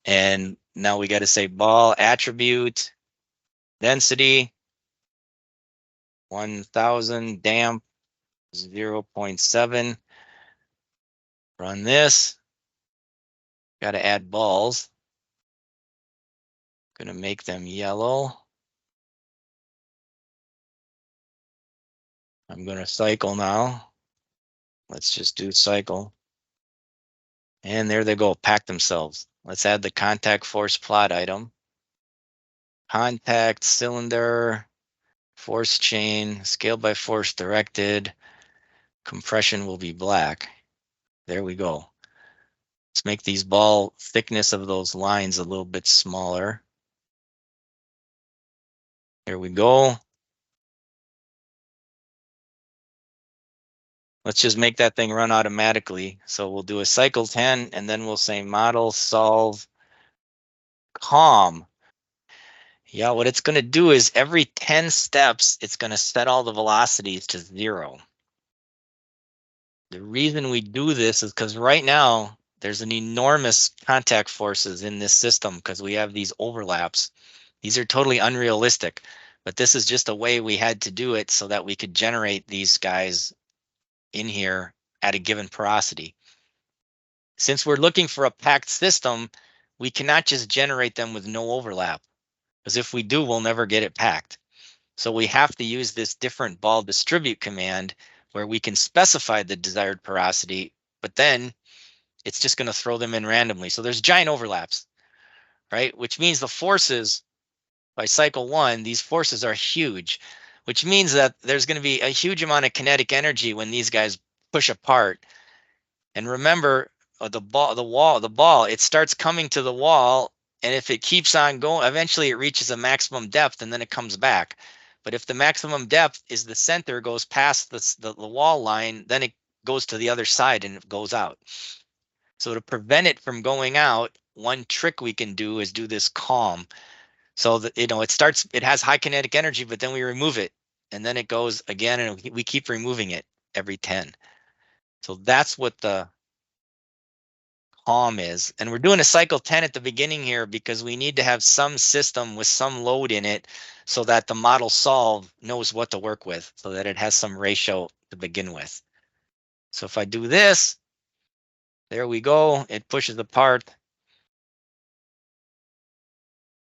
[SPEAKER 1] And now we got to say ball attribute density 1000 damp 0.7. Run this. Got to add balls. Going to make them yellow. I'm going to cycle now. Let's just do cycle. And there they go, pack themselves. Let's add the contact force plot item. Contact cylinder, force chain, scale by force directed. Compression will be black. There we go. Let's make these ball thickness of those lines a little bit smaller. There we go. Let's just make that thing run automatically. So we'll do a cycle 10 and then we'll say model solve calm. Yeah, what it's going to do is every 10 steps, it's going to set all the velocities to 0. The reason we do this is because right now there's an enormous contact forces in this system because we have these overlaps. These are totally unrealistic, but this is just a way we had to do it so that we could generate these guys in here at a given porosity. Since we're looking for a packed system, we cannot just generate them with no overlap, because if we do, we'll never get it packed. So we have to use this different ball distribute command where we can specify the desired porosity, but then it's just going to throw them in randomly. So there's giant overlaps. right? Which means the forces by cycle 1, these forces are huge, which means that there's going to be a huge amount of kinetic energy when these guys push apart. And remember, the ball, it starts coming to the wall, and if it keeps on going, eventually it reaches a maximum depth and then it comes back. But if the maximum depth is the center, goes past the wall line, then it goes to the other side and it goes out. So to prevent it from going out, one trick we can do is do this calm. So that, it has high kinetic energy, but then we remove it and then it goes again and we keep removing it every 10. So that's what the calm is. And we're doing a cycle 10 at the beginning here because we need to have some system with some load in it so that the model solve knows what to work with, so that it has some ratio to begin with. So if I do this, there we go, it pushes apart.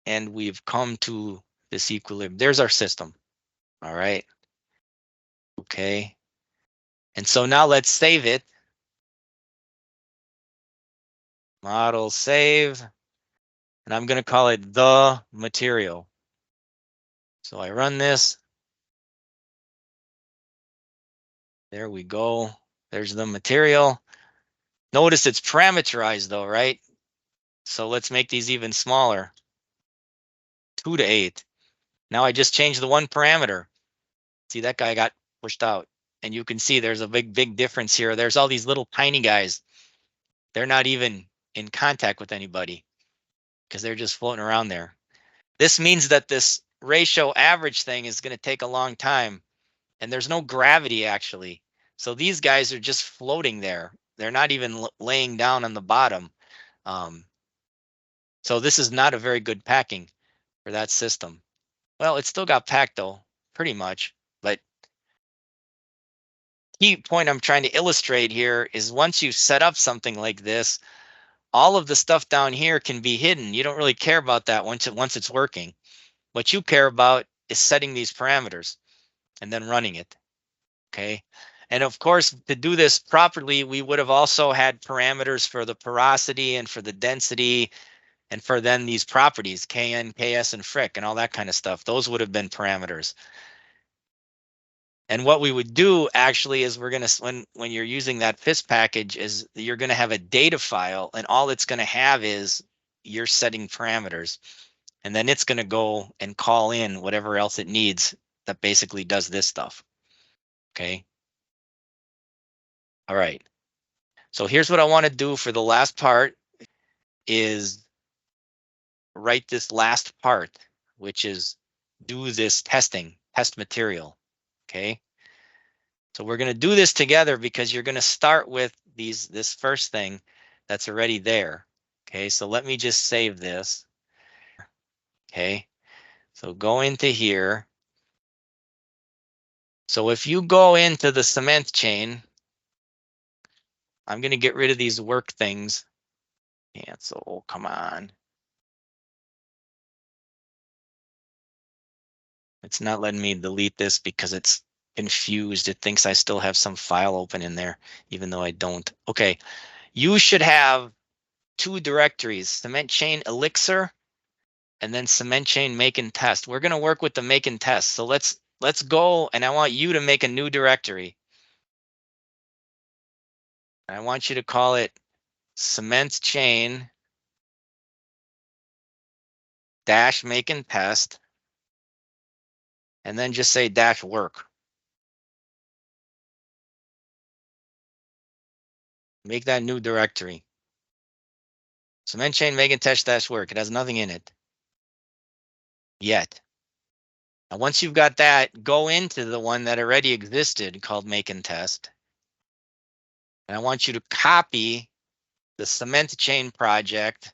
[SPEAKER 1] And we've come to this equilibrium. There's our system. All right. Okay. And so now let's save it. Model save. And I'm going to call it the material. So I run this. There we go. There's the material. Notice it's parameterized though, right? So let's make these even smaller. 2 to 8. Now I just changed the one parameter. See, that guy got pushed out. And you can see there's a big difference here. There's all these little tiny guys. They're not even in contact with anybody because they're just floating around there. This means that this ratio average thing is going to take a long time, and there's no gravity actually. So these guys are just floating there. They're not even laying down on the bottom. So this is not a very good packing for that system. Well, it still got packed though, pretty much. But key point I'm trying to illustrate here is once you set up something like this, all of the stuff down here can be hidden. You don't really care about that once it's working. What you care about is setting these parameters and then running it. Okay. And of course, to do this properly, we would have also had parameters for the porosity and for the density and for then these properties, Kn, Ks, and Frick, and all that kind of stuff. Those would have been parameters. And what we would do actually is we're going to, when you're using that FIS package, is you're going to have a data file, and all it's going to have is you're setting parameters. And then it's going to go and call in whatever else it needs that basically does this stuff. Okay. All right. So here's what I want to do for the last part is write this last part, which is do this testing, test material. Okay. So we're going to do this together because you're going to start with this first thing that's already there. Okay. So let me just save this. Okay. So go into here. So if you go into the cement chain, I'm going to get rid of these work things. Cancel, come on. It's not letting me delete this because it's confused. It thinks I still have some file open in there, even though I don't. Okay, you should have 2 directories, cement chain elixir and then cement chain make and test. We're going to work with the make and test. So let's go, and I want you to make a new directory. I want you to call it cement chain dash make and test, and then just say dash work. Make that new directory. Cement chain make and test dash work. It has nothing in it yet. Now, once you've got that, go into the one that already existed called make and test. And I want you to copy the cement chain project.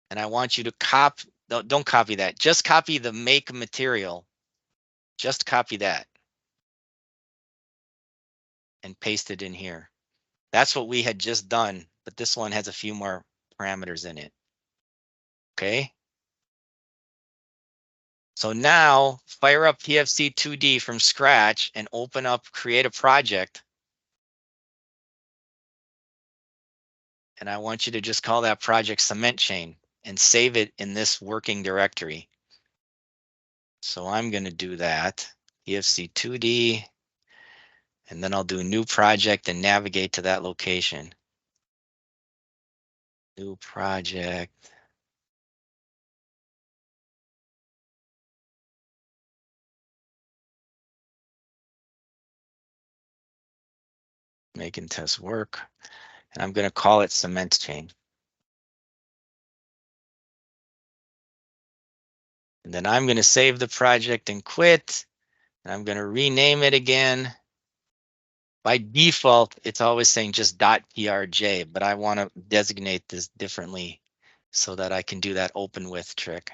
[SPEAKER 1] And I want you to copy, don't copy that. Just copy the make material. Just copy that. And paste it in here. That's what we had just done, but this one has a few more parameters in it. Okay. So now fire up PFC 2D from scratch and open up, create a project. And I want you to just call that project cement chain. and save it in this working directory. So I'm going to do that, PFC 2D, and then I'll do new project and navigate to that location. New project. Making test work. And I'm going to call it cement chain. And then I'm going to save the project and quit. And I'm going to rename it again. By default, it's always saying just .prj, but I want to designate this differently so that I can do that open with trick.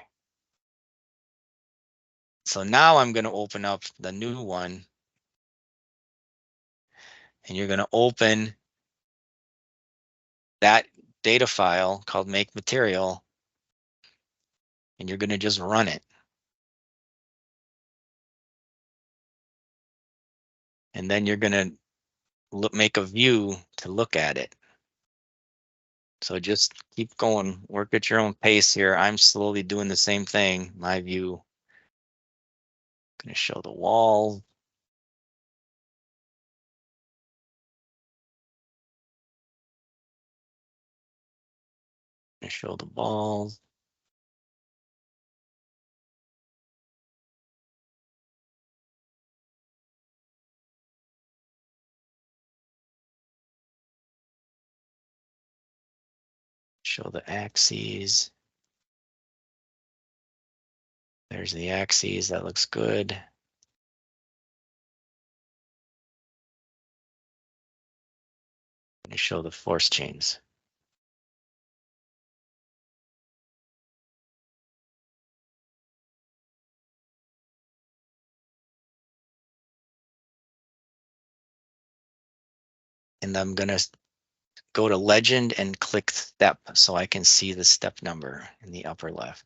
[SPEAKER 1] So now I'm going to open up the new one. And you're going to open that data file called make material. And you're going to just run it. And then you're going to make a view to look at it. So just keep going, work at your own pace here. I'm slowly doing the same thing. My view. Going to show the wall. Going to show the balls. Show the axes. There's the axes. That looks good. Going to show the force chains. And I'm going to go to legend and click step so I can see the step number in the upper left.